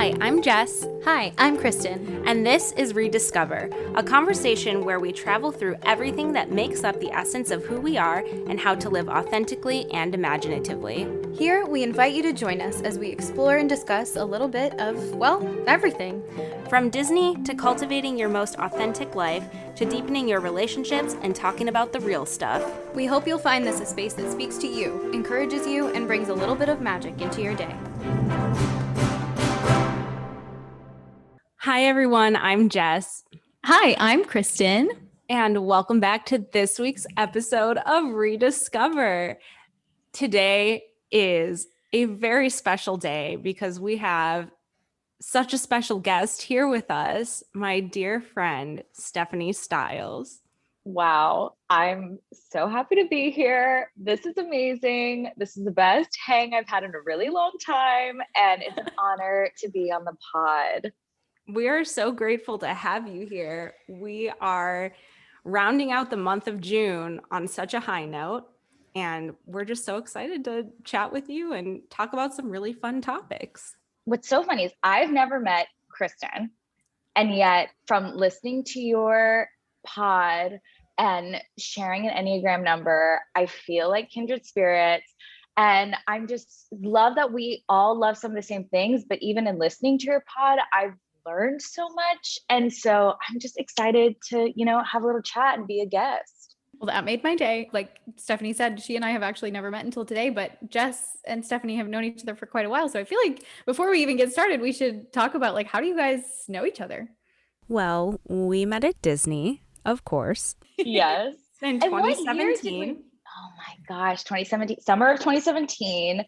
Hi, I'm Jess. Hi, I'm Kristen. And this is ReDIScover, a conversation where we travel through everything that makes up the essence of who we are and how to live authentically and imaginatively. Here, we invite you to join us as we explore and discuss a little bit of, well, everything. From Disney to cultivating your most authentic life to deepening your relationships and talking about the real stuff. We hope you'll find this a space that speaks to you, encourages you, and brings a little bit of magic into your day. Hi, everyone. I'm Jess. Hi, I'm Kristen. And welcome back to this week's episode of ReDIScover. Today is a very special day because we have such a special guest here with us, my dear friend, Stephanie Stiles. Wow, I'm so happy to be here. This is amazing. This is the best hang I've had in a really long time, and it's an honor to be on the pod. We are so grateful to have you here. We are rounding out the month of June on such a high note, and we're just so excited to chat with you and talk about some really fun topics. What's so funny is I've never met Kristen, and yet from listening to your pod and sharing an Enneagram number, I feel like kindred spirits. And I'm just love that we all love some of the same things, but even in listening to your pod, I've learned so much. And so I'm just excited to, have a little chat and be a guest. Well, that made my day. Like Stephanie said, she and I have actually never met until today, but Jess and Stephanie have known each other for quite a while. So I feel like before we even get started, we should talk about how do you guys know each other? Well, we met at Disney, of course. Yes. In 2017. Oh my gosh, 2017, summer of 2017.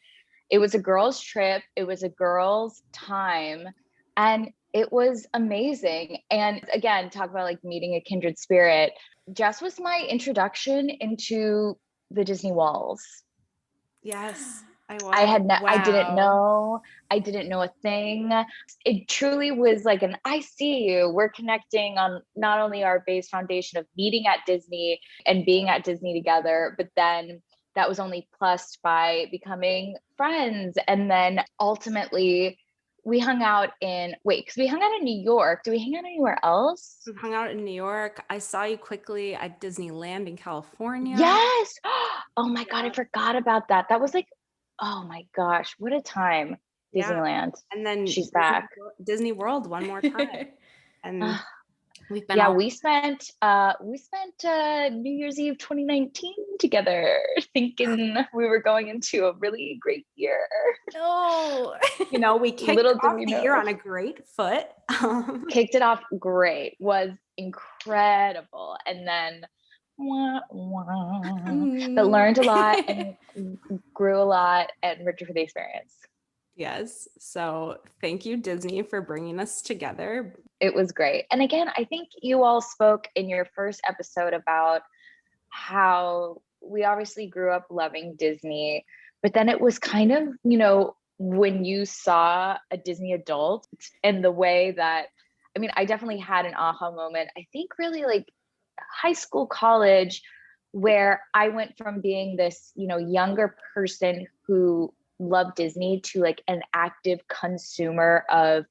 It was a girls' trip. It was a girls' time. And it was amazing. And again, talk about meeting a kindred spirit. Jess was my introduction into the Disney walls. Yes, I was. I didn't know a thing. It truly was like an I see you. We're connecting on not only our base foundation of meeting at Disney and being at Disney together, but then that was only plussed by becoming friends. And then ultimately we hung out because we hung out in New York. Do we hang out anywhere else? We hung out in New York. I saw you quickly at Disneyland in California. Yes. Oh my God, I forgot about that. That was oh my gosh, what a time. Disneyland. And then she's back. Disney World one more time. And we've been we spent New Year's Eve 2019 together thinking we were going into a really great year. Oh, we kicked off the year on a great foot. Kicked it off great, was incredible, and then but learned a lot and grew a lot and richer for the experience. Yes. So thank you, Disney, for bringing us together. It was great. And again, I think you all spoke in your first episode about how we obviously grew up loving Disney, but then it was kind of, when you saw a Disney adult and the way that, I definitely had an aha moment. I think really high school, college, where I went from being this, younger person who loved Disney to an active consumer of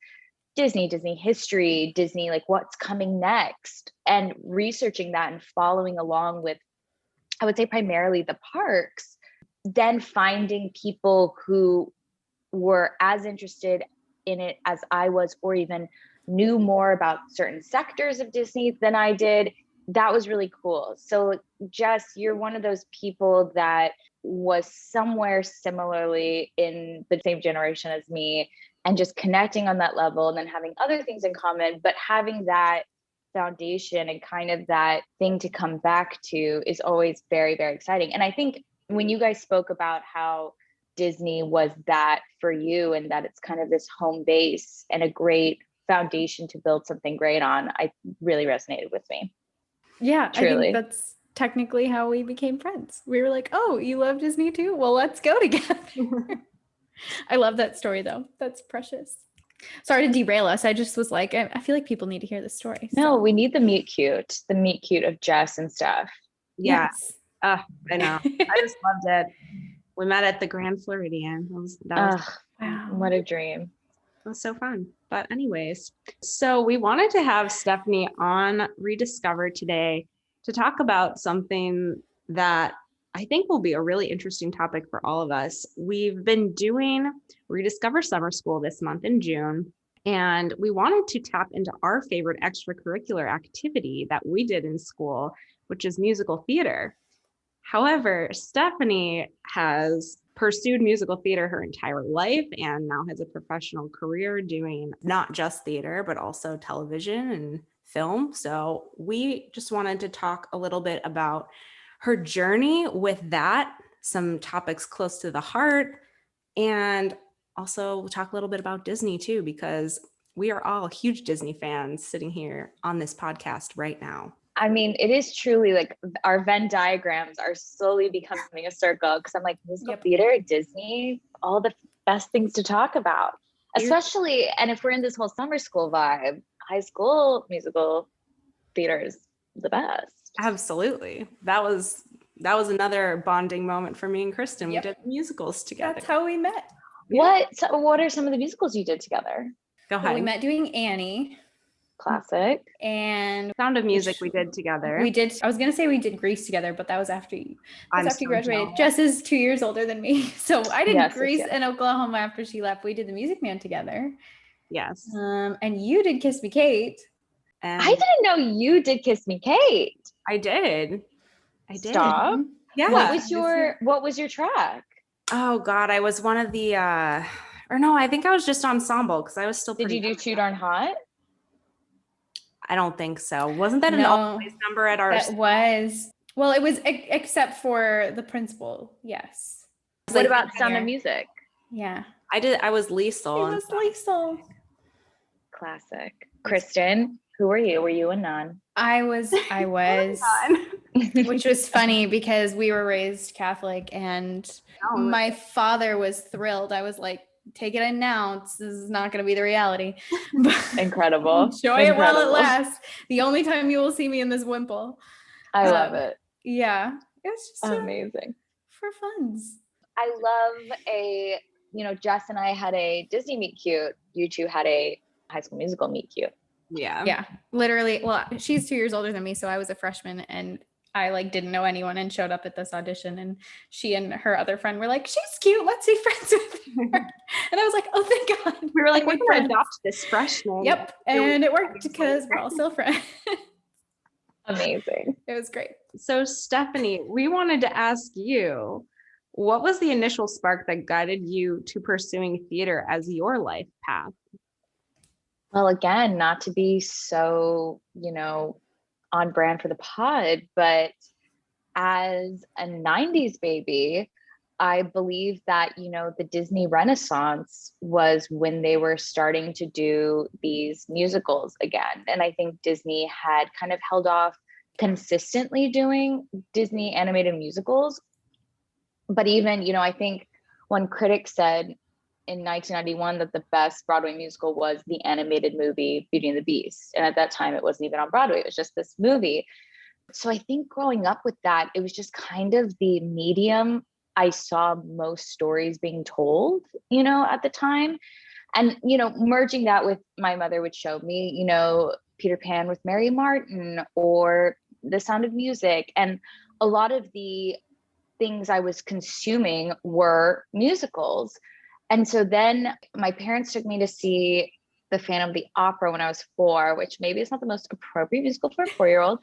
Disney history, Disney, what's coming next, and researching that and following along with, I would say primarily the parks, then finding people who were as interested in it as I was, or even knew more about certain sectors of Disney than I did. That was really cool. So Jess, you're one of those people that was somewhere similarly in the same generation as me, and just connecting on that level, and then having other things in common, but having that foundation and kind of that thing to come back to is always very, very exciting. And I think when you guys spoke about how Disney was that for you, and that it's kind of this home base and a great foundation to build something great on, I really resonated with me. Yeah, truly. I think that's technically how we became friends. We were like, oh, you love Disney too? Well, let's go together. I love that story though. That's precious. Sorry to derail us. I just was like, I feel like people need to hear this story. No, we need the meet cute of Jess and stuff. Yes. I know. I just loved it. We met at the Grand Floridian. That was wow. What a dream. It was so fun. But anyways, so we wanted to have Stephanie on ReDIScover today to talk about something that I think will be a really interesting topic for all of us. We've been doing ReDIScover Summer School this month in June, and we wanted to tap into our favorite extracurricular activity that we did in school, which is musical theater. However, Stephanie has pursued musical theater her entire life and now has a professional career doing not just theater, but also television and film. So we just wanted to talk a little bit about her journey with that, some topics close to the heart, and also we'll talk a little bit about Disney too, because we are all huge Disney fans sitting here on this podcast right now. I mean, it is truly like our Venn diagrams are slowly becoming a circle because I'm like, musical theater, Disney, all the best things to talk about, especially, and if we're in this whole summer school vibe, high school musical theater is the best. Absolutely. That was another bonding moment for me and Kristen. We did musicals together. That's how we met. What are some of the musicals you did together? Go ahead. Well, we met doing Annie. Classic. And Sound of Music we did together. We did. I was going to say we did Grease together, but that was after you graduated. Jealous. Jess is 2 years older than me. So I did Grease in Oklahoma after she left. We did The Music Man together. Yes. And you did Kiss Me Kate. And I didn't know you did Kiss Me Kate. I did. Stop. Yeah. What was your track? Oh God, I was one of the or no, I think I was just ensemble because I was still Did you do Too Darn Hot? I don't think so. Wasn't that an always number at our That was. Well, it was except for the principal. Yes. What about Sound of Music? Yeah. I was Liesel. It was Liesel. Classic. Kristen, who were you? Were you a nun? I was, which was funny because we were raised Catholic and my father was thrilled. I was like, take it in now. This is not going to be the reality. Incredible. Enjoy it while it lasts. The only time you will see me in this wimple. I love it. Yeah. It's just amazing. For funs. I love Jess and I had a Disney meet cute. You two had a High School Musical meet cute. Yeah. Yeah. Literally. Well, she's 2 years older than me. So I was a freshman and I didn't know anyone and showed up at this audition, and she and her other friend were like, she's cute. Let's be friends with her. And I was like, oh, thank God. We were like, we're going to adopt this freshman. Yep. And it worked because we're all still friends. Amazing. It was great. So Stephanie, we wanted to ask you, what was the initial spark that guided you to pursuing theater as your life path? Well, again, not to be so, on brand for the pod, but as a 90s baby, I believe that, the Disney Renaissance was when they were starting to do these musicals again. And I think Disney had kind of held off consistently doing Disney animated musicals. But even, I think when critics said in 1991 that the best Broadway musical was the animated movie Beauty and the Beast. And at that time, it wasn't even on Broadway. It was just this movie. So I think growing up with that, it was just kind of the medium I saw most stories being told, at the time. And, merging that with my mother would show me, Peter Pan with Mary Martin or The Sound of Music. And a lot of the things I was consuming were musicals. And so then my parents took me to see The Phantom of the Opera when I was 4, which maybe is not the most appropriate musical for a 4-year-old.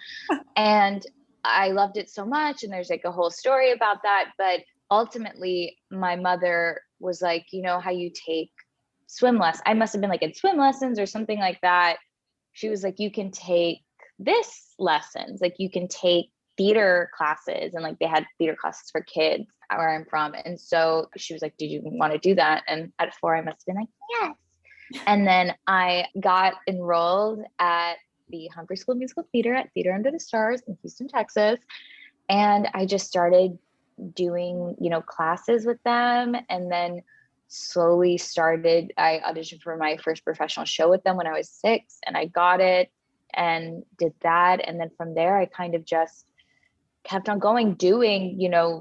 And I loved it so much. And there's a whole story about that. But ultimately, my mother was like, how you take swim lessons. I must have been in swim lessons or something like that. She was like, you can take this lessons. You can take theater classes, and they had theater classes for kids where I'm from. And so she was like, did you want to do that? And at 4, I must have been like, yes. And then I got enrolled at the Humphrey School of Musical Theater at Theater Under the Stars in Houston, Texas. And I just started doing, classes with them. And then slowly I auditioned for my first professional show with them when I was 6, and I got it and did that. And then from there, I kind of just kept on going, doing,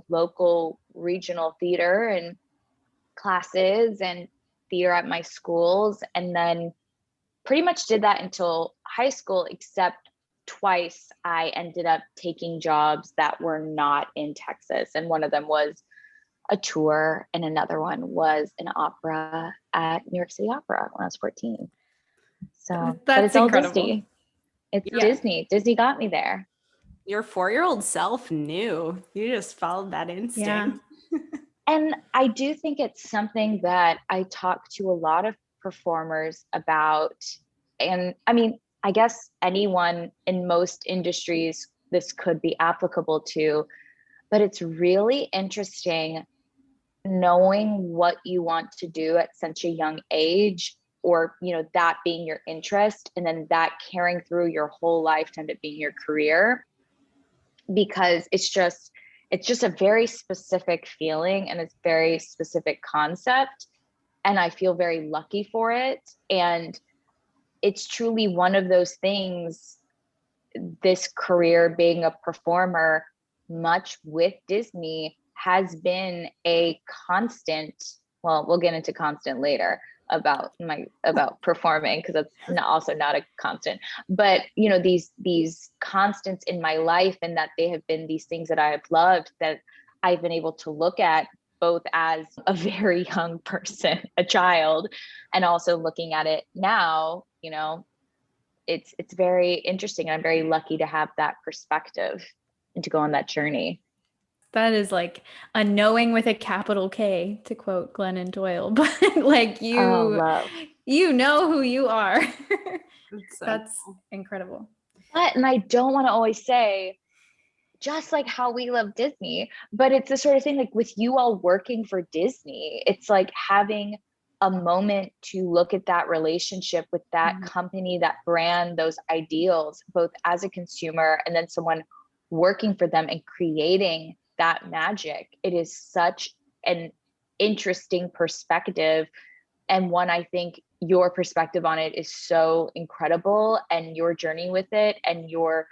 local regional theater and classes and theater at my schools, and then pretty much did that until high school, except twice I ended up taking jobs that were not in Texas. And one of them was a tour, and another one was an opera at New York City Opera when I was 14. So, but it's all incredible. Disney. It's Disney. Disney got me there. Your 4-year-old self knew. You just followed that instinct. Yeah. And I do think it's something that I talk to a lot of performers about. And I mean, I guess anyone in most industries this could be applicable to, but it's really interesting knowing what you want to do at such a young age, or, you know, that being your interest, and then that carrying through your whole lifetime to being your career, because it's just a very specific feeling and it's very specific concept. And I feel very lucky for it. And it's truly one of those things, this career being a performer, much with Disney, has been a constant. Well, we'll get into constant later about performing, because that's also not a constant, but you know, these constants in my life, and that they have been these things that I have loved, that I've been able to look at both as a very young person, a child, and also looking at it now, you know, it's very interesting. I'm very lucky to have that perspective and to go on that journey. That is like a knowing with a capital K, to quote Glennon Doyle, but like you know who you are. That's incredible. And I don't want to always say, just like how we love Disney, but it's the sort of thing, like with you all working for Disney, it's like having a moment to look at that relationship with that company, that brand, those ideals, both as a consumer and then someone working for them and creating that magic. It is such an interesting perspective, and one, I think your perspective on it is so incredible, and your journey with it and your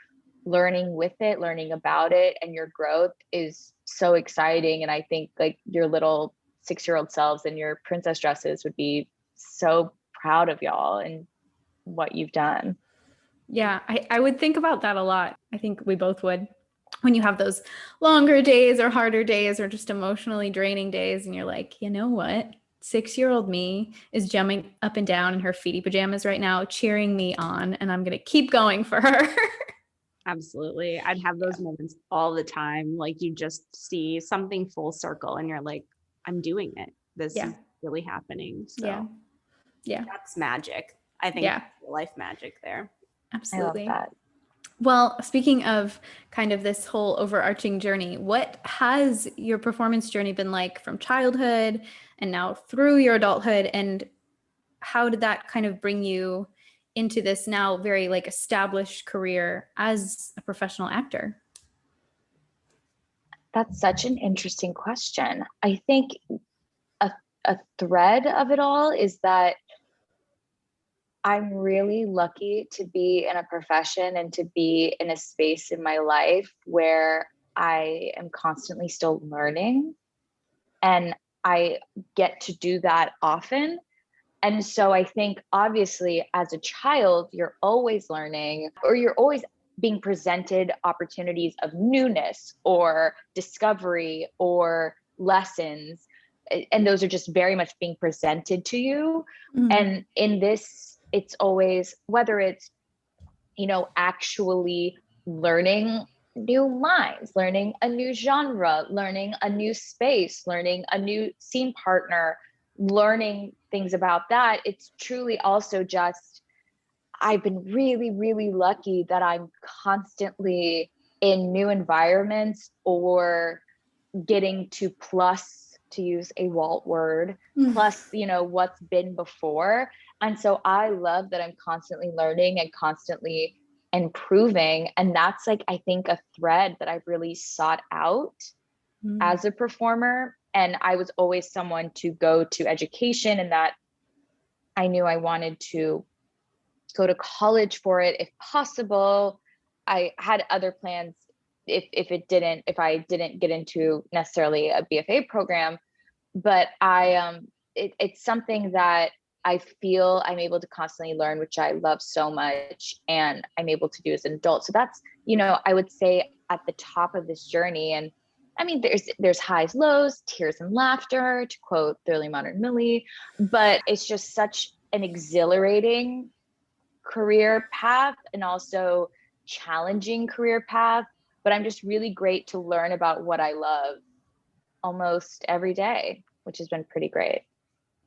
learning with it, learning about it, and your growth is so exciting. And I think like your little 6-year-old selves and your princess dresses would be so proud of y'all and what you've done. Yeah, I would think about that a lot. I think we both would. When you have those longer days or harder days or just emotionally draining days, and you're like, you know what? 6-year-old me is jumping up and down in her feety pajamas right now, cheering me on, and I'm going to keep going for her. Absolutely. I'd have those moments all the time. Like you just see something full circle and you're like, I'm doing it. This is really happening. So yeah, that's magic. I think life magic there. Absolutely. I love that. Well, speaking of kind of this whole overarching journey, what has your performance journey been like from childhood and now through your adulthood? And how did that kind of bring you into this now very like established career as a professional actor? That's such an interesting question. I think a thread of it all is that I'm really lucky to be in a profession and to be in a space in my life where I am constantly still learning, and I get to do that often. And so I think obviously as a child, you're always learning, or you're always being presented opportunities of newness or discovery or lessons. And those are just very much being presented to you. And in this, it's always, whether it's, you know, actually learning new lines, learning a new genre, learning a new space, learning a new scene partner, learning things about that. It's truly also just, I've been really, really lucky that I'm constantly in new environments, or getting to plus, to use a Walt word, plus, you know, what's been before. And so I love that I'm constantly learning and constantly improving. And that's like, I think, a thread that I've really sought out as a performer. And I was always someone to go to education, and that I knew I wanted to go to college for it if possible. I had other plans if I didn't get into necessarily a BFA program, but I it's something that I feel I'm able to constantly learn, which I love so much, and I'm able to do as an adult. So that's, I would say at the top of this journey. And I mean, there's highs, lows, tears and laughter, to quote Thoroughly Modern Millie, but it's just such an exhilarating career path and also challenging career path. But I'm just really great to learn about what I love almost every day, which has been pretty great.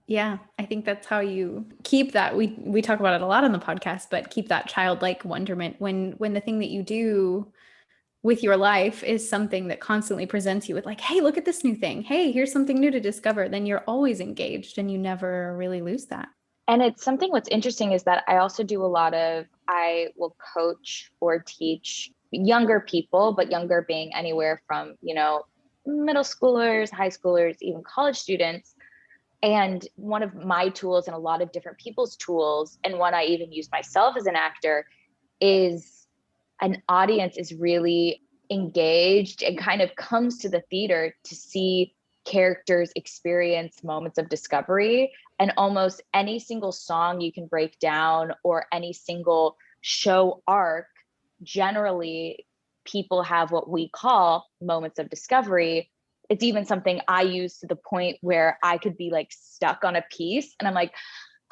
Yeah, I think that's how you keep that. We talk about it a lot on the podcast, but keep that childlike wonderment when the thing that you do with your life is something that constantly presents you with like, hey, look at this new thing. Hey, here's something new to discover. Then you're always engaged and you never really lose that. And it's something what's interesting is that I also do I will coach or teach younger people, but younger being anywhere from, middle schoolers, high schoolers, even college students. And one of my tools and a lot of different people's tools, and one I even use myself as an actor, is an audience is really engaged and kind of comes to the theater to see characters experience moments of discovery. And almost any single song you can break down or any single show arc, generally people have what we call moments of discovery. It's even something I use to the point where I could be like stuck on a piece and I'm like,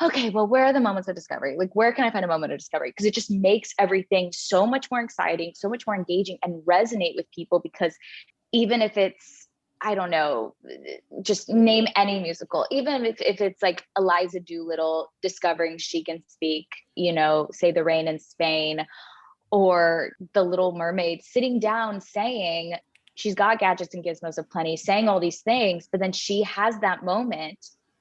okay, well, where are the moments of discovery? Like, where can I find a moment of discovery? Because it just makes everything so much more exciting, so much more engaging, and resonate with people. Because even if it's, I don't know, just name any musical, even if it's like Eliza Doolittle discovering she can speak, say The Rain in Spain, or The Little Mermaid sitting down saying, she's got gadgets and gizmos aplenty, saying all these things, but then she has that moment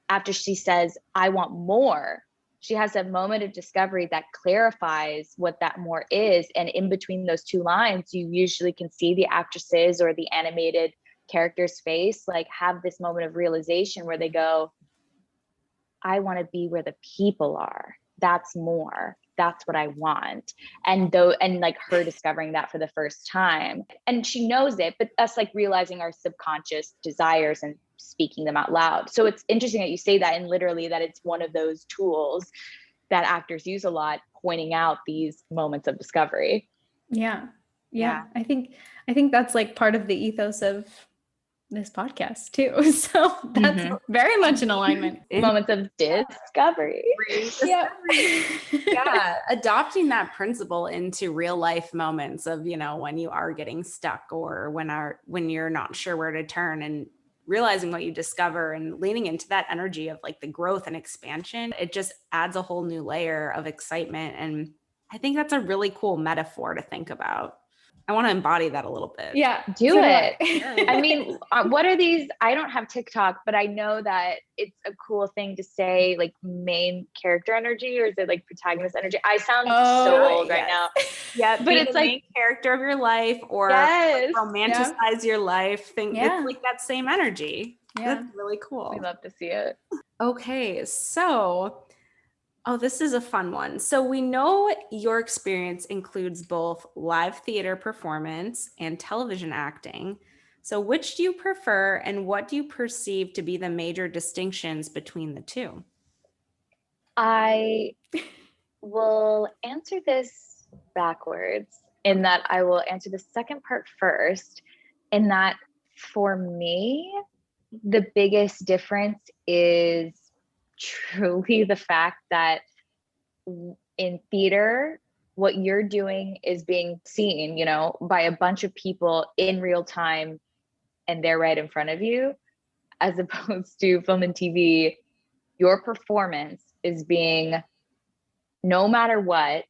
after she says, I want more. She has a moment of discovery that clarifies what that more is. And in between those two lines, you usually can see the actresses or the animated character's face, like have this moment of realization where they go, I want to be where the people are. That's more. That's what I want. And like her discovering that for the first time, and she knows it, but us like realizing our subconscious desires and speaking them out loud. So it's interesting that you say that, and literally that it's one of those tools that actors use a lot, pointing out these moments of discovery. Yeah. I think that's like part of the ethos of this podcast too. So that's very much in alignment. Moments of discovery. Yeah. Adopting that principle into real life moments of, when you are getting stuck or when you're not sure where to turn, and realizing what you discover and leaning into that energy of like the growth and expansion, it just adds a whole new layer of excitement. And I think that's a really cool metaphor to think about. I want to embody that a little bit. Yeah. Do it. I mean, what are these? I don't have TikTok, but I know that it's a cool thing to say, like main character energy, or is it like protagonist energy? I sound so old right now. Yeah. But it's like main character of your life, or romanticize your life. It's like that same energy. Yeah. That's really cool. We love to see it. Okay. So this is a fun one. So we know your experience includes both live theater performance and television acting. So which do you prefer, and what do you perceive to be the major distinctions between the two? I will answer this backwards, in that I will answer the second part first, in that for me, the biggest difference is truly the fact that in theater, what you're doing is being seen, by a bunch of people in real time, and they're right in front of you, as opposed to film and TV. Your performance is being, no matter what,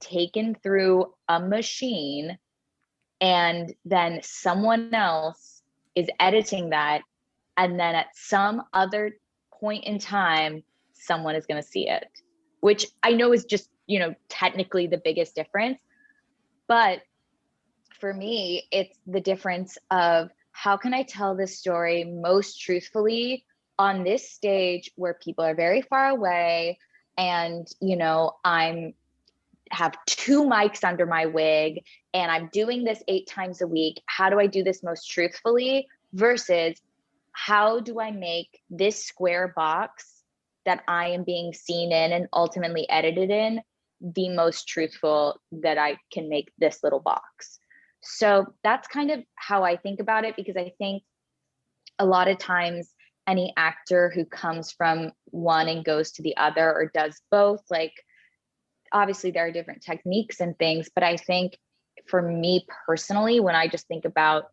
taken through a machine, and then someone else is editing that, and then at some other point in time, someone is going to see it, which I know is just, technically the biggest difference. But for me, it's the difference of, how can I tell this story most truthfully on this stage where people are very far away, and, I'm have 2 mics under my wig, and I'm doing this 8 times a week. How do I do this most truthfully? Versus, how do I make this square box that I am being seen in and ultimately edited in the most truthful that I can make this little box? So that's kind of how I think about it, because I think a lot of times any actor who comes from one and goes to the other or does both, like, obviously there are different techniques and things, but I think for me personally, when I just think about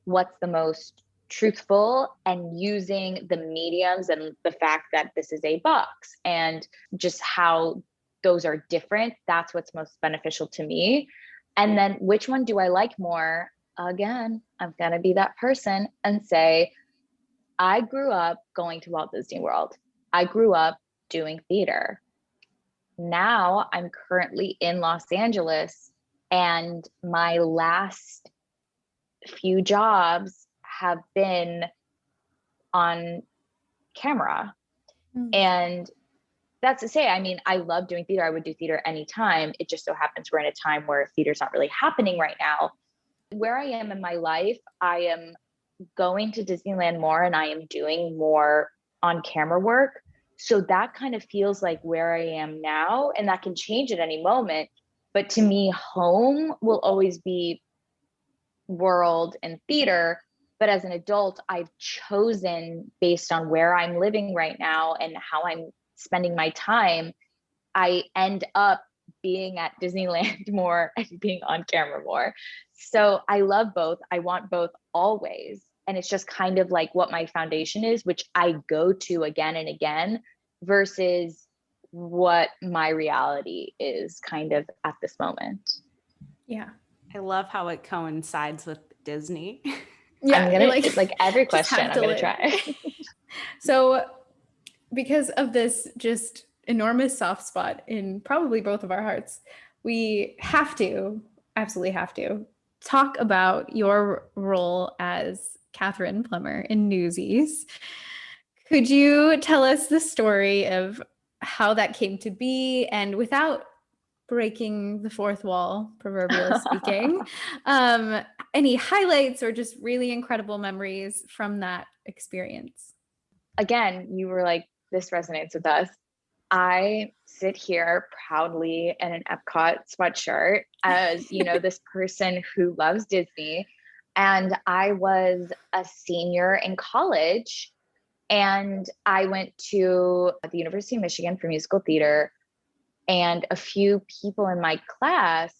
what's the most truthful and using the mediums and the fact that this is a box and just how those are different, that's what's most beneficial to me. And then which one do I like more? Again, I'm going to be that person and say, I grew up going to Walt Disney World. I grew up doing theater. Now I'm currently in Los Angeles, and my last few jobs have been on camera. And that's to say, I mean, I love doing theater. I would do theater anytime. It just so happens we're in a time where theater's not really happening right now. Where I am in my life, I am going to Disneyland more and I am doing more on camera work. So that kind of feels like where I am now, and that can change at any moment. But to me, home will always be world and theater. But as an adult, I've chosen based on where I'm living right now and how I'm spending my time, I end up being at Disneyland more and being on camera more. So I love both. I want both always. And it's just kind of like what my foundation is, which I go to again and again, versus what my reality is kind of at this moment. Yeah. I love how it coincides with Disney. Yeah. I'm gonna like every just question, have I'm to gonna live. try. So because of this just enormous soft spot in probably both of our hearts, we have to, absolutely have to, talk about your role as Catherine Plummer in Newsies. Could you tell us the story of how that came to be, and without breaking the fourth wall, proverbially speaking, any highlights or just really incredible memories from that experience? Again, you were like, this resonates with us. I sit here proudly in an Epcot sweatshirt as, you know, this person who loves Disney. And I was a senior in college, and I went to the University of Michigan for musical theater, and a few people in my class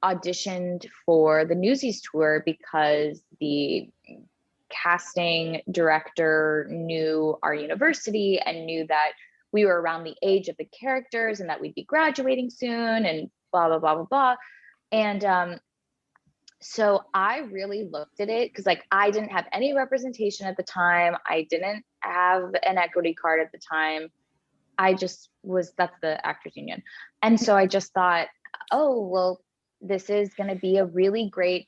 auditioned for the Newsies tour because the casting director knew our university and knew that we were around the age of the characters and that we'd be graduating soon and blah, blah, blah, blah, blah. And so I really looked at it because, like, I didn't have any representation at the time. I didn't have an equity card at the time. I just was, that's the actors union. And so I just thought, oh, well, this is going to be a really great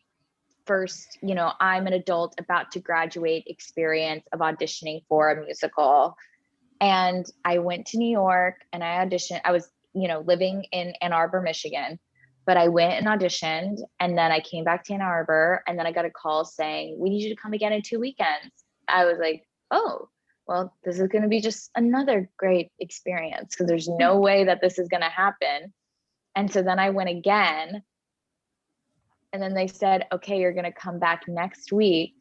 first, you know, I'm an adult about to graduate experience of auditioning for a musical. And I went to New York and I auditioned. I was, you know, living in Ann Arbor, Michigan, but I went and auditioned, and then I came back to Ann Arbor, and then I got a call saying, we need you to come again in 2 weekends. I was like, oh, well, this is going to be just another great experience because there's no way that this is going to happen. And so then I went again, and then they said, okay, you're going to come back next week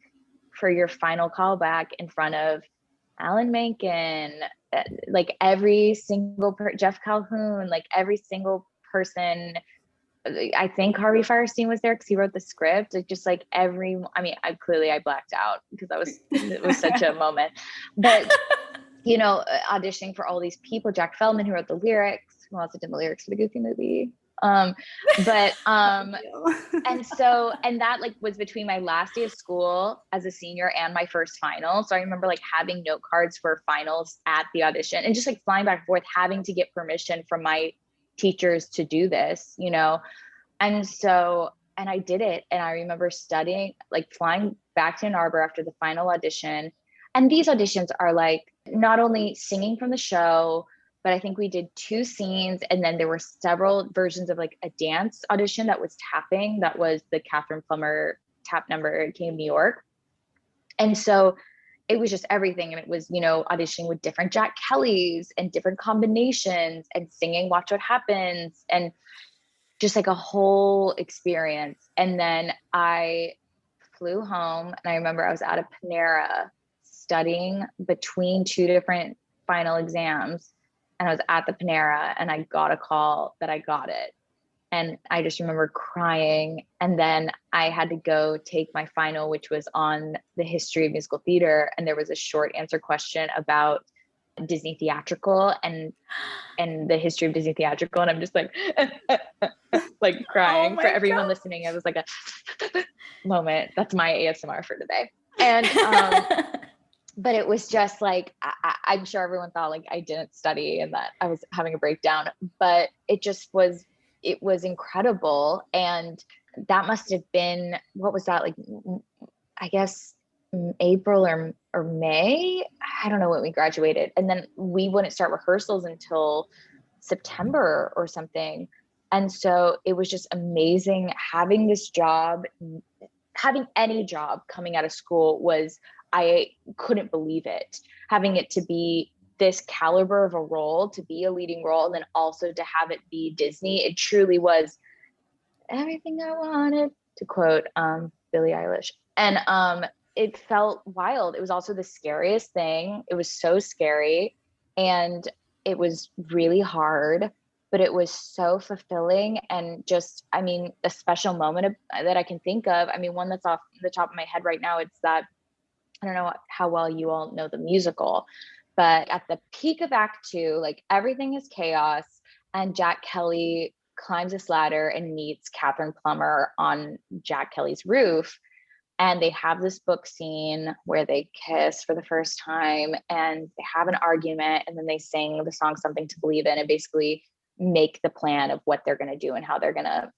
for your final callback in front of Alan Menken, like every single Jeff Calhoun, like every single person. I think Harvey Firestein was there because he wrote the script. Like, just like every, I mean, I blacked out because it was such a moment. But, you know, auditioning for all these people, Jack Feldman, who wrote the lyrics, who also did the lyrics for the Goofy movie. And that like was between my last day of school as a senior and my first final. So I remember like having note cards for finals at the audition and just like flying back and forth, having to get permission from my teachers to do this, you know? And I did it. And I remember studying, like flying back to Ann Arbor after the final audition. And these auditions are like not only singing from the show, but I think we did 2 scenes, and then there were several versions of like a dance audition that was tapping. That was the Catherine Plummer tap number at King of New York. And so it was just everything. And it was, auditioning with different Jack Kellys and different combinations and singing Watch What Happens, and just like a whole experience. And then I flew home, and I remember I was at a Panera studying between two different final exams. And I was at the Panera, and I got a call that I got it. And I just remember crying. And then I had to go take my final, which was on the history of musical theater. And there was a short answer question about Disney theatrical and the history of Disney theatrical. And I'm just like, like crying. For everyone listening, it was like a moment. That's my ASMR for today. And, but it was just like, I'm sure everyone thought like I didn't study and that I was having a breakdown, but it was incredible. And that must have been, what was that, like, I guess April or May? I don't know when we graduated. And then we wouldn't start rehearsals until September or something. And so it was just amazing having this job. Having any job coming out of school I couldn't believe it. Having it to be this caliber of a role, to be a leading role, and then also to have it be Disney, it truly was everything I wanted, to quote Billie Eilish. And it felt wild. It was also the scariest thing. It was so scary, and it was really hard, but it was so fulfilling. And just, I mean, a special moment that I can think of. I mean, one that's off the top of my head right now, it's that, I don't know how well you all know the musical, but at the peak of Act 2, like everything is chaos, and Jack Kelly climbs this ladder and meets Catherine Plummer on Jack Kelly's roof. And they have this book scene where they kiss for the first time, and they have an argument, and then they sing the song Something to Believe In, and basically make the plan of what they're going to do and how they're going to,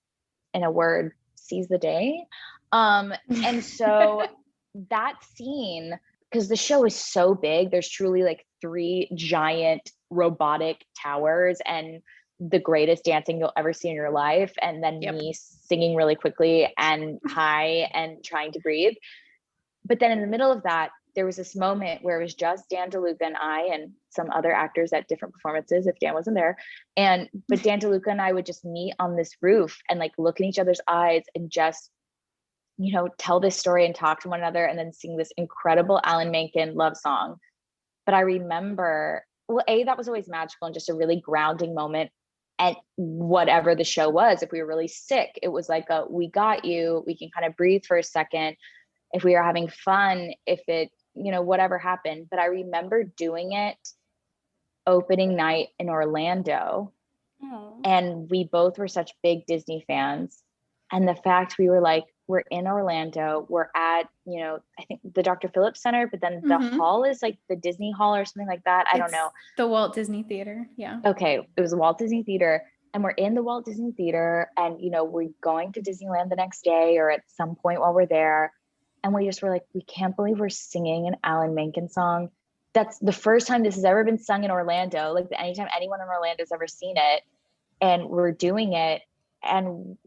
in a word, seize the day. And so that scene, because the show is so big, there's truly like 3 giant robotic towers and the greatest dancing you'll ever see in your life. And then me singing really quickly and high and trying to breathe. But then in the middle of that, there was this moment where it was just Dan DeLuca and I and some other actors at different performances if Dan wasn't there. But Dan DeLuca and I would just meet on this roof and like look in each other's eyes and just, tell this story and talk to one another, and then sing this incredible Alan Menken love song. But I remember, that was always magical and just a really grounding moment. And whatever the show was, if we were really sick, it was like we got you, we can kind of breathe for a second. If we are having fun, if it, whatever happened. But I remember doing it opening night in Orlando. Aww. And we both were such big Disney fans. And the fact we were like, we're in Orlando, we're at, I think the Dr. Phillips Center, but then the hall is like the Disney Hall or something like that. I don't know. The Walt Disney Theater. Yeah. Okay. It was the Walt Disney Theater, and we're in the Walt Disney Theater, and, we're going to Disneyland the next day or at some point while we're there. And we just were like, we can't believe we're singing an Alan Menken song. That's the first time this has ever been sung in Orlando. Like anytime anyone in Orlando has ever seen it, and we're doing it, and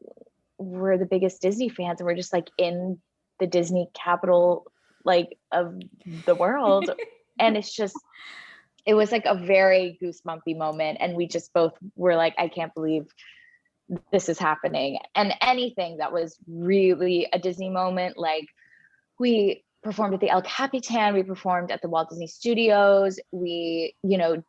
we're the biggest Disney fans, and we're just like in the Disney capital, like of the world. And it was like a very goosebumpy moment. And we just both were like, I can't believe this is happening. And anything that was really a Disney moment, like we performed at the El Capitan, we performed at the Walt Disney Studios, we,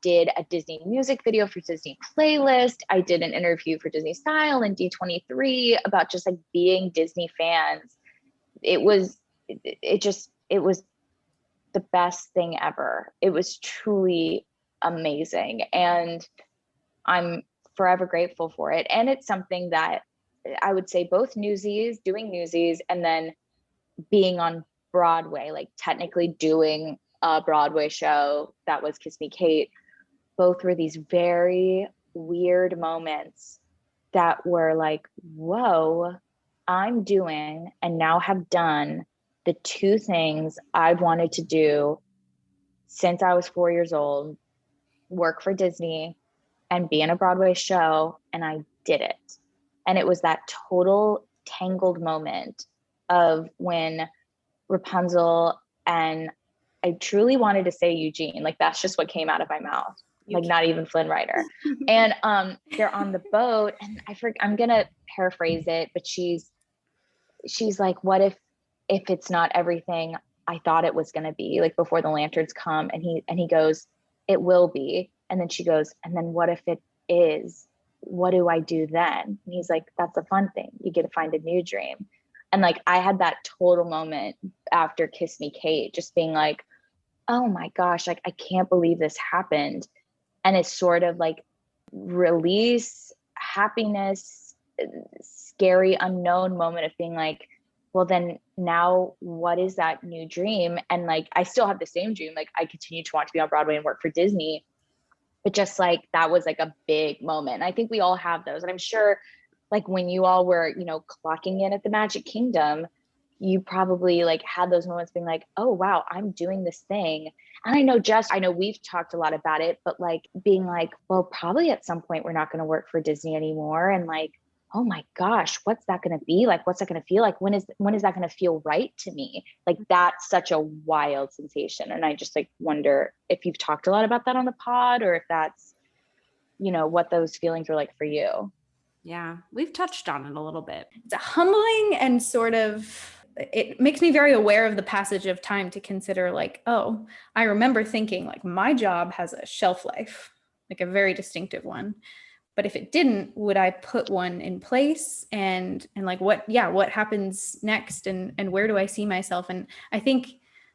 did a Disney music video for Disney Playlist. I did an interview for Disney Style and D23 about just like being Disney fans. It was the best thing ever. It was truly amazing. And I'm forever grateful for it. And it's something that I would say both doing Newsies, and then being on Broadway, like technically doing a Broadway show that was Kiss Me Kate, both were these very weird moments that were like, whoa, I'm doing and now have done the 2 things I've wanted to do since I was 4 years old: work for Disney and be in a Broadway show. And I did it. And it was that total tangled moment of when Rapunzel and I truly wanted to say Eugene. Like, that's just what came out of my mouth. Like, not even Flynn Rider. And they're on the boat, and I'm gonna paraphrase it, but she's like, what if it's not everything I thought it was gonna be, like before the lanterns come? And he goes, it will be. And then she goes, and then what if it is? What do I do then? And he's like, that's a fun thing. You get to find a new dream. And like, I had that total moment after Kiss Me Kate, just being like, oh my gosh, like, I can't believe this happened. And it's sort of like release, happiness, scary, unknown moment of being like, well, then now what is that new dream? And like, I still have the same dream. Like, I continue to want to be on Broadway and work for Disney, but just like, that was like a big moment. And I think we all have those. And I'm sure like when you all were, you know, clocking in at the Magic Kingdom, you probably like had those moments being like, oh, wow, I'm doing this thing. And I know, Jess, I know we've talked a lot about it, but like being like, well, probably at some point we're not going to work for Disney anymore. And like, oh my gosh, what's that going to be like? What's that going to feel like? When is that going to feel right to me? Like, that's such a wild sensation. And I just like wonder if you've talked a lot about that on the pod, or if that's, you know, what those feelings were like for you. Yeah, we've touched on it a little bit. It's a humbling, and sort of, it makes me very aware of the passage of time to consider like, oh, I remember thinking like my job has a shelf life, like a very distinctive one. But if it didn't, would I put one in place? And like, what happens next? And where do I see myself? And I think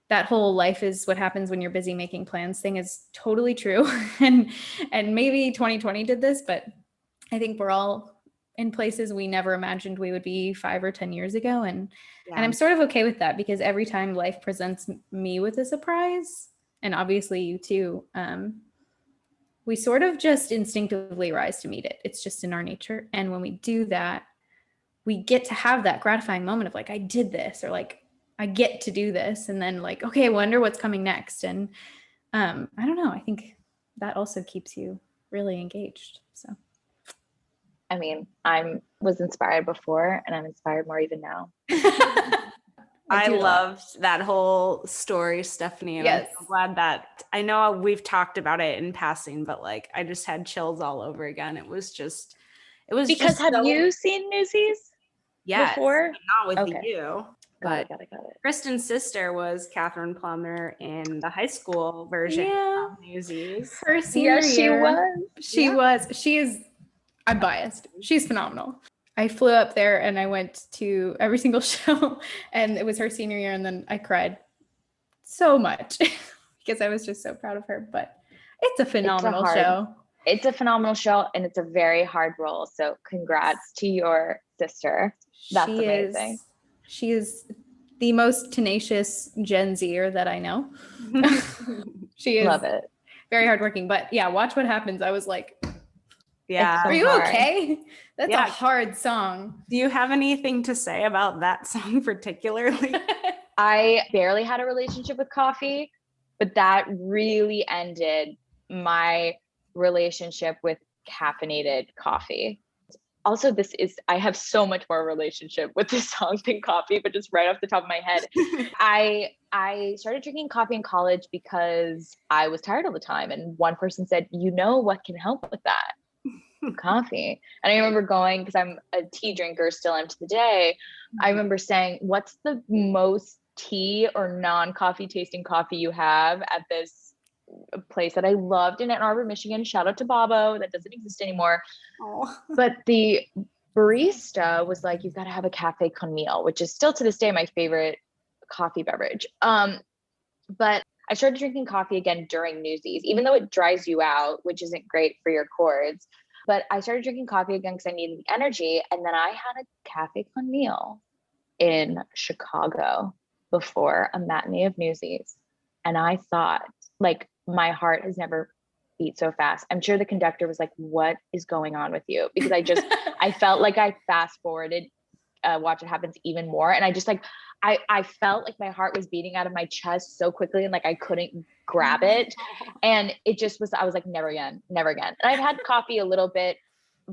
that whole life is what happens when you're busy making plans thing is totally true. and maybe 2020 did this, but I think we're all in places we never imagined we would be 5 or 10 years ago. And I'm sort of okay with that, because every time life presents me with a surprise, and obviously you too, we sort of just instinctively rise to meet it. It's just in our nature. And when we do that, we get to have that gratifying moment of like, I did this, or like, I get to do this. And then like, okay, I wonder what's coming next. And I don't know, I think that also keeps you really engaged. So I mean, I was inspired before, and I'm inspired more even now. I loved that whole story, Stephanie. And yes. I'm so glad that, I know we've talked about it in passing, but like, I just had chills all over again. It was Because just have you seen Newsies before? Not with you. Got it. Kristen's sister was Catherine Plummer in the high school version of Newsies. Her senior year. She was. She is, I'm biased. She's phenomenal. I flew up there and I went to every single show, and it was her senior year. And then I cried so much because I was just so proud of her, but it's a phenomenal show. It's a phenomenal show, and it's a very hard role. So congrats to your sister. That's amazing. She is the most tenacious Gen Zer that I know. She is. Love it. Very hardworking, but yeah, watch what happens. I was like, yeah. Are you okay? That's a hard song. Do you have anything to say about that song particularly? I barely had a relationship with coffee, but that really ended my relationship with caffeinated coffee. Also, I have so much more relationship with this song than coffee, but just right off the top of my head, I started drinking coffee in college because I was tired all the time. And one person said, you know what can help with that? Coffee. And I remember going, because I'm a tea drinker, still am to the day. I remember saying, what's the most tea or non-coffee tasting coffee you have at this place that I loved in Ann Arbor, Michigan? Shout out to Bobo. That doesn't exist anymore. Oh. But the barista was like, you've got to have a cafe con miel, which is still to this day my favorite coffee beverage. But I started drinking coffee again during Newsies, even though it dries you out, which isn't great for your cords. But I started drinking coffee again because I needed the energy. And then I had a cafe con miel in Chicago before a matinee of Newsies. And I thought, like, my heart has never beat so fast. I'm sure the conductor was like, what is going on with you? Because I felt like I fast forwarded Watch It Happens even more. And I just like, I felt like my heart was beating out of my chest so quickly, and like I couldn't grab it. And it just was, I was like, never again. And I've had coffee a little bit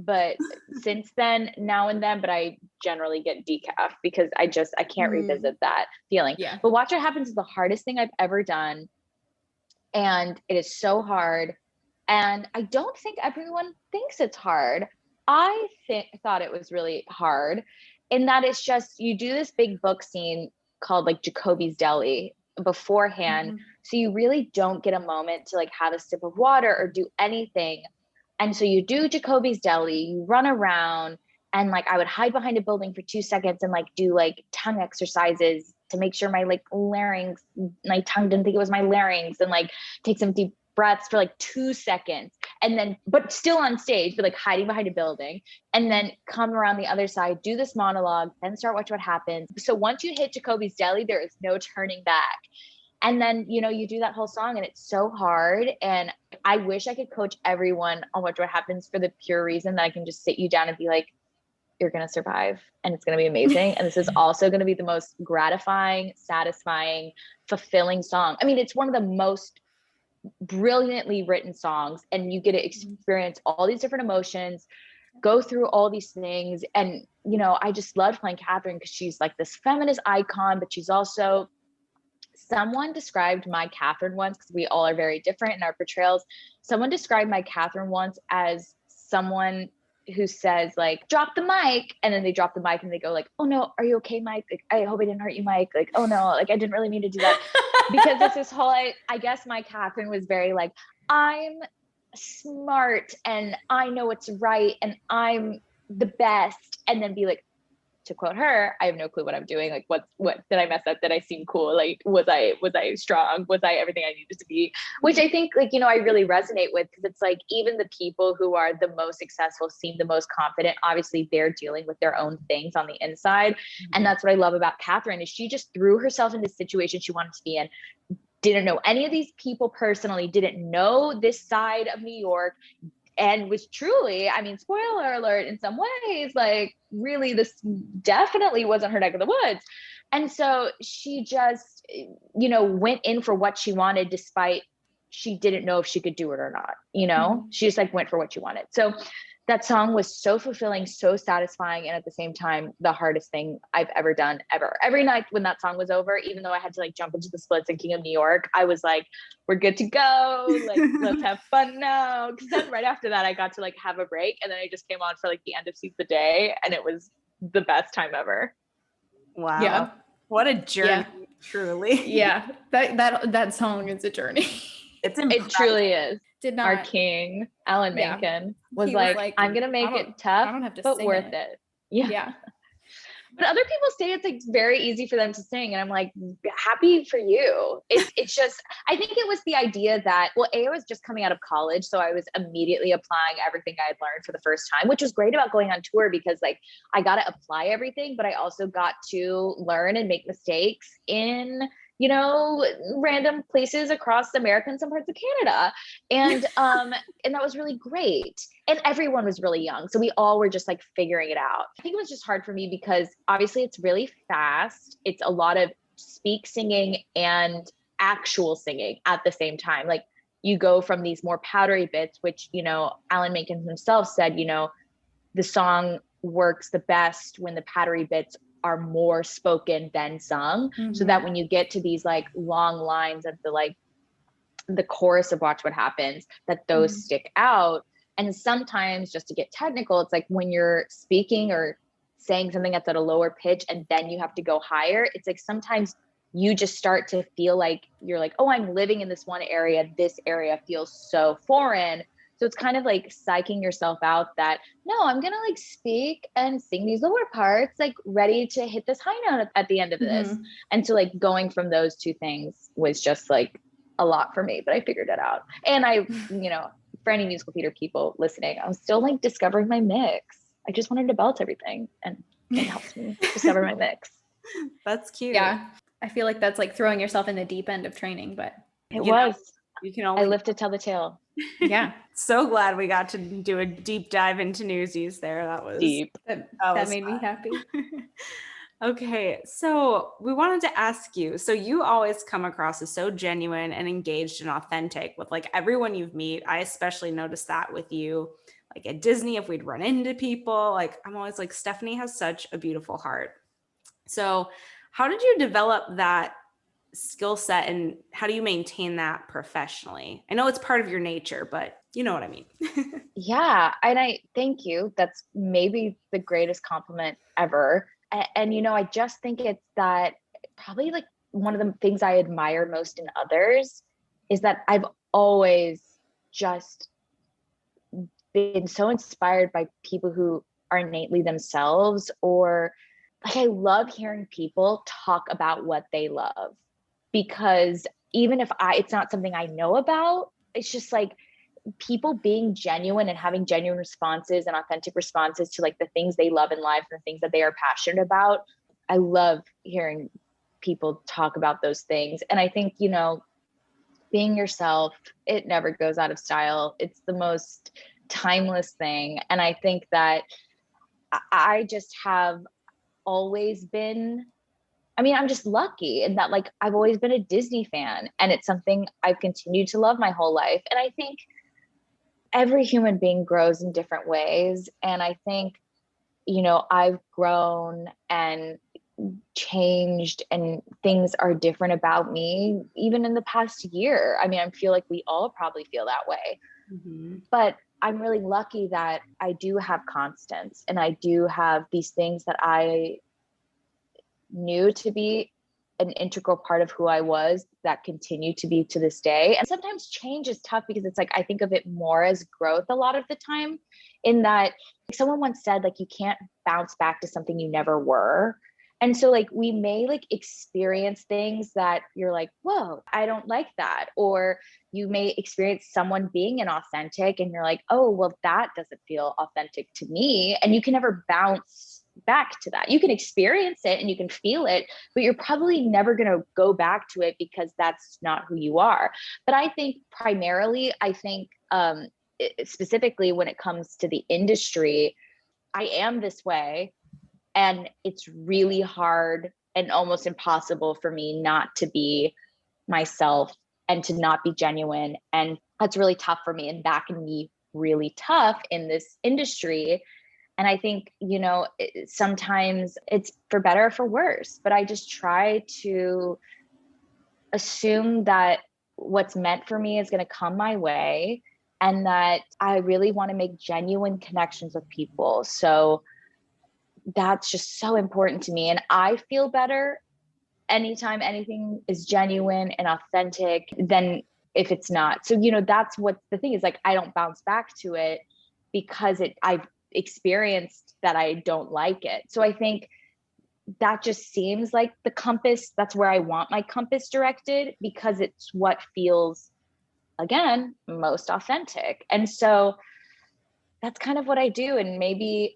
but since then, now and then, but I generally get decaf because I can't revisit that feeling. Yeah. But Watch What Happens is the hardest thing I've ever done. And it is so hard. And I don't think everyone thinks it's hard. I thought it was really hard in that it's just, you do this big book scene called like Jacoby's Deli beforehand. So you really don't get a moment to like have a sip of water or do anything. And so you do Jacoby's Deli, you run around, and like I would hide behind a building for 2 seconds and like do like tongue exercises to make sure my like larynx, my tongue didn't think it was my larynx, and like take some deep breaths for like 2 seconds, and then but still on stage, but like hiding behind a building, and then come around the other side, do this monologue, then start Watch What Happens. So once you hit Jacoby's Deli, there is no turning back. And then, you know, you do that whole song and it's so hard. And I wish I could coach everyone on Watch What Happens for the pure reason that I can just sit you down and be like, you're going to survive and it's going to be amazing. And this is also going to be the most gratifying, satisfying, fulfilling song. I mean, it's one of the most brilliantly written songs, and you get to experience all these different emotions, go through all these things. And, you know, I just loved playing Catherine because she's like this feminist icon, but she's also, someone described my Catherine once, because we all are very different in our portrayals. Someone described my Catherine once as someone who says like, drop the mic. And then they drop the mic and they go like, oh no, are you okay, Mike? Like, I hope I didn't hurt you, Mike. Like, oh no, like I didn't really mean to do that. Because it's this whole, I guess my Catherine was very like, I'm smart and I know what's right and I'm the best. And then be like, to quote her, I have no clue what I'm doing. Like, what did I mess up? Did I seem cool? Like, was I strong? Was I everything I needed to be? Which I think, like, you know, I really resonate with, because it's like, even the people who are the most successful seem the most confident. Obviously, they're dealing with their own things on the inside. And that's what I love about Catherine, is she just threw herself into the situation she wanted to be in. Didn't know any of these people personally, didn't know this side of New York, and was truly, I mean, spoiler alert, in some ways, like really this definitely wasn't her neck of the woods. And so she just, you know, went in for what she wanted, despite she didn't know if she could do it or not, you know, she just like went for what she wanted. So that song was so fulfilling, so satisfying, and at the same time, the hardest thing I've ever done, ever. Every night when that song was over, even though I had to like jump into the splits and King of New York, I was like, we're good to go. Like, let's have fun now. Because then right after that, I got to like have a break, and then I just came on for like the end of Seize the Day, and it was the best time ever. Wow. Yeah. What a journey, Yeah. truly. Yeah. That song is a journey. It truly is. Did not. Our king, Alan Menken, was He like, I'm going to make it tough, I don't have to but sing worth it. Yeah. Yeah. But other people say it's like very easy for them to sing. And I'm like, happy for you. It's just, I think it was the idea that, well, I was just coming out of college. So I was immediately applying everything I had learned for the first time, which was great about going on tour, because like I got to apply everything, but I also got to learn and make mistakes in, you know, random places across America and some parts of Canada. And and that was really great. And everyone was really young. So we all were just like figuring it out. I think it was just hard for me because obviously it's really fast. It's a lot of speak singing and actual singing at the same time. Like you go from these more powdery bits, which, you know, Alan Menken himself said, you know, the song works the best when the powdery bits are more spoken than sung, so that when you get to these like long lines of the chorus of Watch What Happens, that those stick out. And sometimes, just to get technical, it's like when you're speaking or saying something that's at a lower pitch and then you have to go higher, it's like sometimes you just start to feel like you're like, oh, I'm living in this one area, this area feels so foreign. So it's kind of like psyching yourself out that, no, I'm going to like speak and sing these lower parts, like ready to hit this high note at the end of this. And so like going from those two things was just like a lot for me, but I figured it out. And I, you know, for any musical theater people listening, I was still like discovering my mix. I just wanted to belt everything, and it helps me discover my mix. That's cute. Yeah. I feel like that's like throwing yourself in the deep end of training, but It was. You can only I live to tell the tale. yeah. So glad we got to do a deep dive into Newsies there. That was Deep. That was made me fun. happy. Okay, so we wanted to ask you, so you always come across as so genuine and engaged and authentic with like everyone you've met. I especially noticed that with you. like at Disney, if we'd run into people, like I'm always like, Stephanie has such a beautiful heart. So how did you develop that skill set and how do you maintain that professionally? I know it's part of your nature, but you know what I mean. Yeah. And I thank you. That's maybe the greatest compliment ever. And, I just think it's that probably like one of the things I admire most in others is that I've always just been so inspired by people who are innately themselves, or like I love hearing people talk about what they love, because even if it's not something I know about, it's just like people being genuine and having genuine responses and authentic responses to like the things they love in life and the things that they are passionate about. I love hearing people talk about those things. And I think, being yourself, it never goes out of style. It's the most timeless thing. And I think that I just have always been, I'm just lucky in that like I've always been a Disney fan, and it's something I've continued to love my whole life. And I think every human being grows in different ways. And I think, I've grown and changed, and things are different about me even in the past year. I feel like we all probably feel that way. Mm-hmm. But I'm really lucky that I do have constants, and I do have these things that I knew to be an integral part of who I was that continue to be to this day. And sometimes change is tough because it's like, I think of it more as growth a lot of the time, in that someone once said, like, you can't bounce back to something you never were. And so like, we may like experience things that you're like, whoa, I don't like that. Or you may experience someone being inauthentic and you're like, oh, well, that doesn't feel authentic to me. And you can never bounce back to that. You can experience it and you can feel it, but you're probably never going to go back to it because that's not who you are. But I think primarily, specifically when it comes to the industry, I am this way. And it's really hard and almost impossible for me not to be myself and to not be genuine. And that's really tough for me, and that can be really tough in this industry. And I think, sometimes it's for better or for worse, but I just try to assume that what's meant for me is going to come my way, and that I really want to make genuine connections with people. So that's just so important to me. And I feel better anytime anything is genuine and authentic than if it's not. So, that's what the thing is, like, I don't bounce back to it because I've experienced that I don't like it. So I think that just seems like the compass. That's where I want my compass directed, because it's what feels, again, most authentic. And so that's kind of what I do. And maybe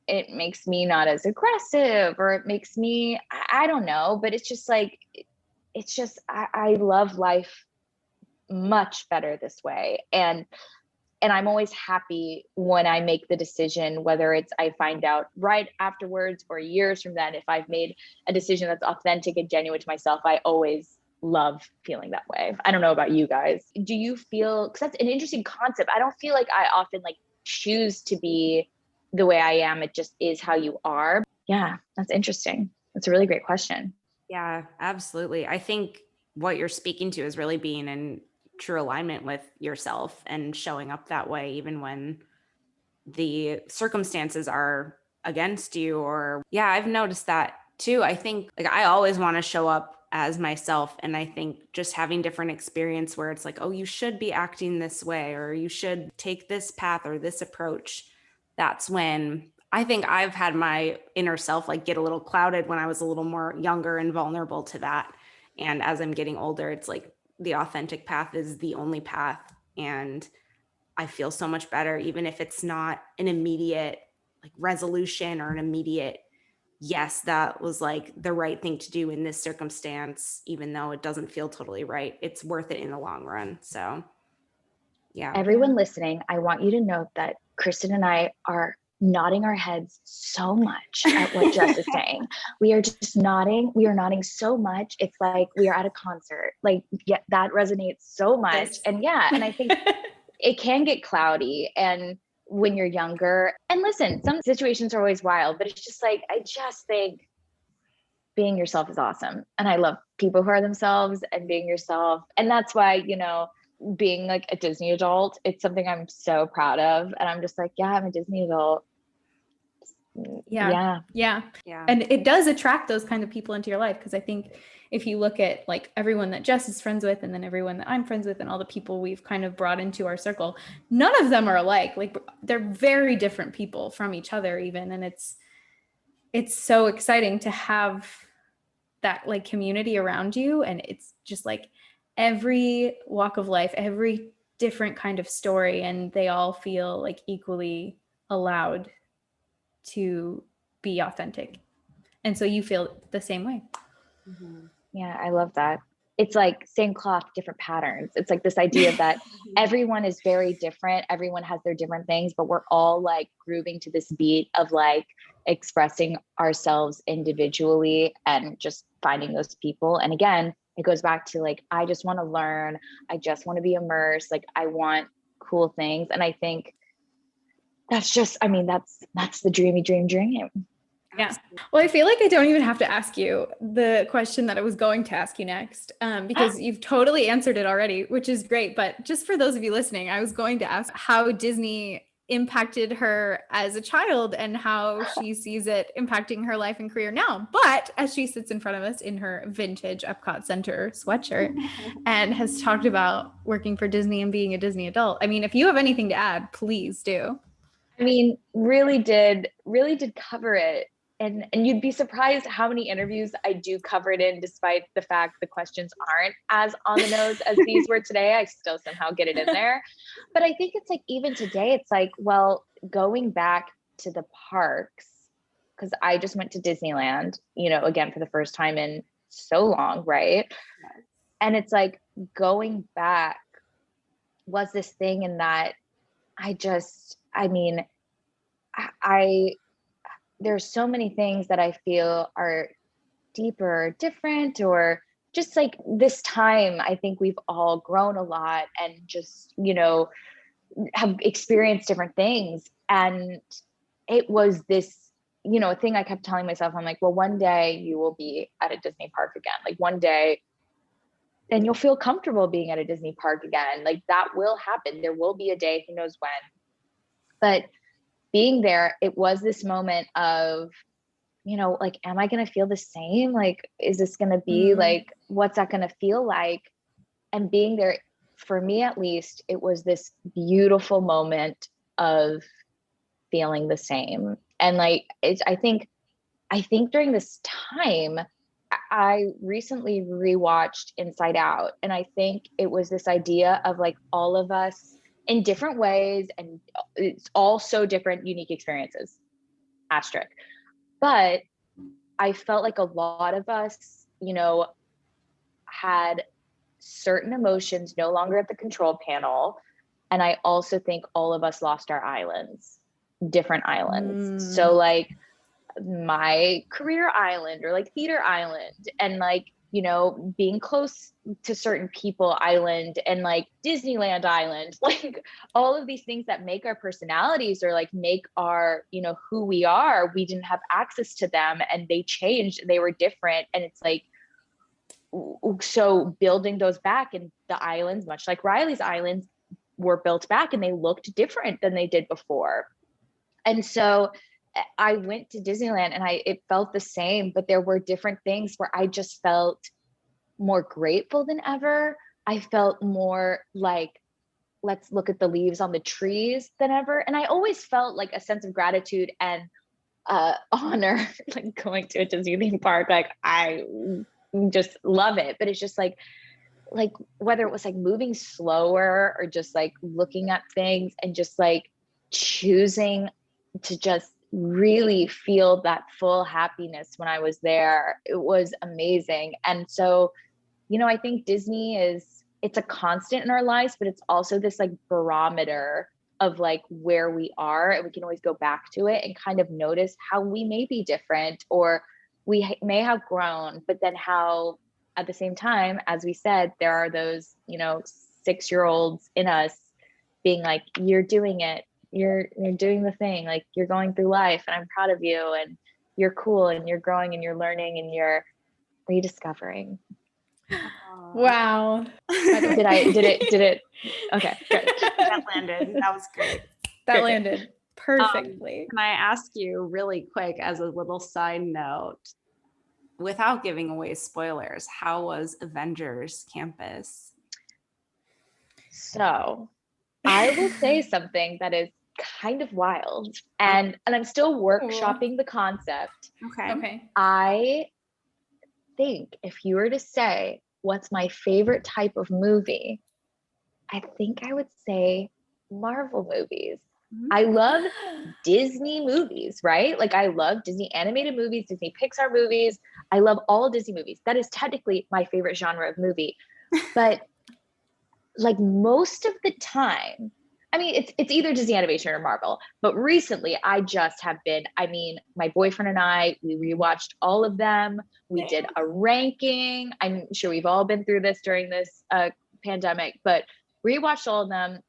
it makes me not as aggressive, or it makes me, I don't know, but it's just like, I love life much better this way. And I'm always happy when I make the decision, whether it's I find out right afterwards or years from then, if I've made a decision that's authentic and genuine to myself, I always love feeling that way. I don't know about you guys. Do you feel, because that's an interesting concept. I don't feel like I often like choose to be the way I am. It just is how you are. Yeah, that's interesting. That's a really great question. Yeah, absolutely. I think what you're speaking to is really being in true alignment with yourself and showing up that way, even when the circumstances are against you. Or yeah, I've noticed that too. I think like I always want to show up as myself. And I think just having different experience where it's like, oh, you should be acting this way, or you should take this path or this approach. That's when I think I've had my inner self like get a little clouded when I was a little more younger and vulnerable to that. And as I'm getting older, it's like the authentic path is the only path. And I feel so much better, even if it's not an immediate like resolution or an immediate, yes, that was like the right thing to do in this circumstance, even though it doesn't feel totally right. It's worth it in the long run. So yeah. Everyone listening, I want you to know that Kristen and I are nodding our heads so much at what Jess is saying. We are just nodding. We are nodding so much. It's like we are at a concert. Like, yeah, that resonates so much. Yes. And yeah, and I think it can get cloudy. And when you're younger. And listen, some situations are always wild, but it's just like, I just think being yourself is awesome. And I love people who are themselves and being yourself. And that's why, you know, being like a Disney adult, it's something I'm so proud of. And I'm just like, yeah, I'm a Disney adult. Yeah. Yeah. And it does attract those kind of people into your life. Because I think if you look at like everyone that Jess is friends with and then everyone that I'm friends with and all the people we've kind of brought into our circle, none of them are alike. Like they're very different people from each other even. And it's so exciting to have that like community around you. And it's just like every walk of life, every different kind of story, and they all feel like equally allowed to be authentic. And so you feel the same way. Yeah, I love that. It's like same cloth, different patterns. It's like this idea that everyone is very different. Everyone has their different things, but we're all like grooving to this beat of like expressing ourselves individually and just finding those people. And again, it goes back to like, I just want to learn. I just want to be immersed. Like I want cool things. And I think that's just, I mean, that's the dreamy dream. Yeah. Well, I feel like I don't even have to ask you the question that I was going to ask you next, because you've totally answered it already, which is great. But just for those of you listening, I was going to ask how Disney impacted her as a child and how she sees it impacting her life and career now. But as she sits in front of us in her vintage Epcot Center sweatshirt and has talked about working for Disney and being a Disney adult, I mean, if you have anything to add, please do. I mean, really did cover it. And you'd be surprised how many interviews I do cover it in, despite the fact the questions aren't as on the nose as these were today. I still somehow get it in there. But I think it's like, even today, it's like, well, going back to the parks, because I just went to Disneyland, you know, again, for the first time in so long, right? And it's like going back was this thing in that there's so many things that I feel are deeper, different, or just like this time, I think we've all grown a lot and just, you know, have experienced different things. And it was this, you know, thing I kept telling myself, I'm like, well, one day you will be at a Disney park again. Like one day, and you'll feel comfortable being at a Disney park again. Like that will happen. There will be a day, who knows when. But being there, it was this moment of, you know, like, am I going to feel the same? Like, is this going to be like, what's that going to feel like? And being there, for me at least, it was this beautiful moment of feeling the same. And like, I think during this time, I recently rewatched Inside Out. And I think it was this idea of like all of us in different ways, and it's all so different, unique experiences, asterisk. But I felt like a lot of us, you know, had certain emotions no longer at the control panel. And I also think all of us lost our islands, different islands. So like my career island or like theater island, and like, you know, being close to certain people island, and like Disneyland island, like all of these things that make our personalities or like make our, you know, who we are, we didn't have access to them and they changed and they were different. And it's like, so building those back, and the islands, much like Riley's islands, were built back and they looked different than they did before. And so I went to Disneyland and it felt the same, but there were different things where I just felt more grateful than ever. I felt more like, let's look at the leaves on the trees than ever. And I always felt like a sense of gratitude and honor, like going to a Disney theme park. Like I just love it, but it's just like whether it was like moving slower or just like looking at things and just like choosing to just really feel that full happiness when I was there. It was amazing. And so, you know, I think Disney it's a constant in our lives, but it's also this like barometer of like where we are, and we can always go back to it and kind of notice how we may be different, or we may have grown, but then how at the same time, as we said, there are those, you know, 6-year-olds in us being like, you're doing it you're doing the thing, like you're going through life, and I'm proud of you, and you're cool, and you're growing, and you're learning, and you're rediscovering. Wow. Did it? Okay, good. That landed. That was great. That landed perfectly. Can I ask you really quick, as a little side note, without giving away spoilers, how was Avengers Campus? So I will say something that is kind of wild, and I'm still workshopping the concept. Okay. I think if you were to say what's my favorite type of movie, I think I would say Marvel movies. I love Disney movies, right? Like I love Disney animated movies, Disney Pixar movies. I love all Disney movies. That is technically my favorite genre of movie. But like most of the time, I mean, it's either Disney animation or Marvel. But recently I just have been, I mean, my boyfriend and I, we rewatched all of them. We did a ranking. I'm sure we've all been through this during this pandemic, but rewatched all of them.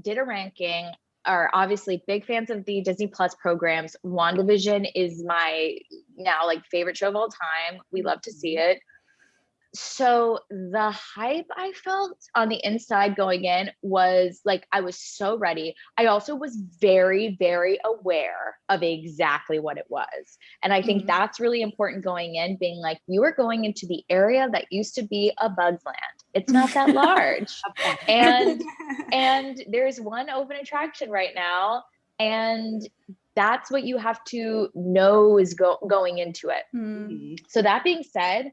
Did a ranking. Are obviously big fans of the Disney Plus programs. WandaVision is my now like favorite show of all time. We love to see it. So the hype I felt on the inside going in was like, I was so ready. I also was very, very aware of exactly what it was. And I think that's really important going in, being like, you are going into the area that used to be a bug's land. It's not that large. and there's one open attraction right now. And that's what you have to know is going into it. So that being said,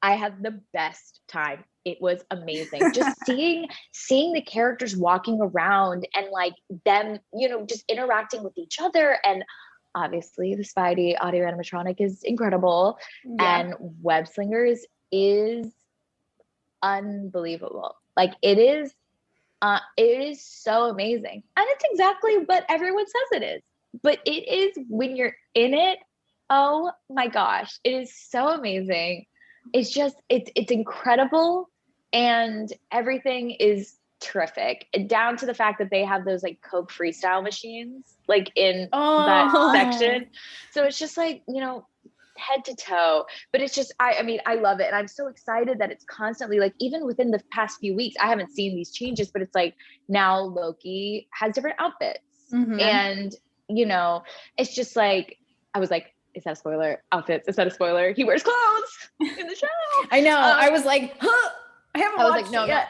I had the best time. It was amazing. Just seeing the characters walking around and like them, you know, just interacting with each other. And obviously the Spidey audio animatronic is incredible. And Web Slingers is unbelievable. Like it is so amazing. And it's exactly what everyone says it is. But it is when you're in it, oh my gosh, it is so amazing. It's just, it's incredible, and everything is terrific, down to the fact that they have those like Coke freestyle machines like in that section. So it's just like, you know, head to toe, but it's just, I mean, I love it. And I'm so excited that it's constantly like, even within the past few weeks, I haven't seen these changes, but it's like now Loki has different outfits. And, you know, it's just like, I was like, is that a spoiler? Outfits. Is that a spoiler? He wears clothes in the show. I know. I was like, huh, I haven't watched it yet.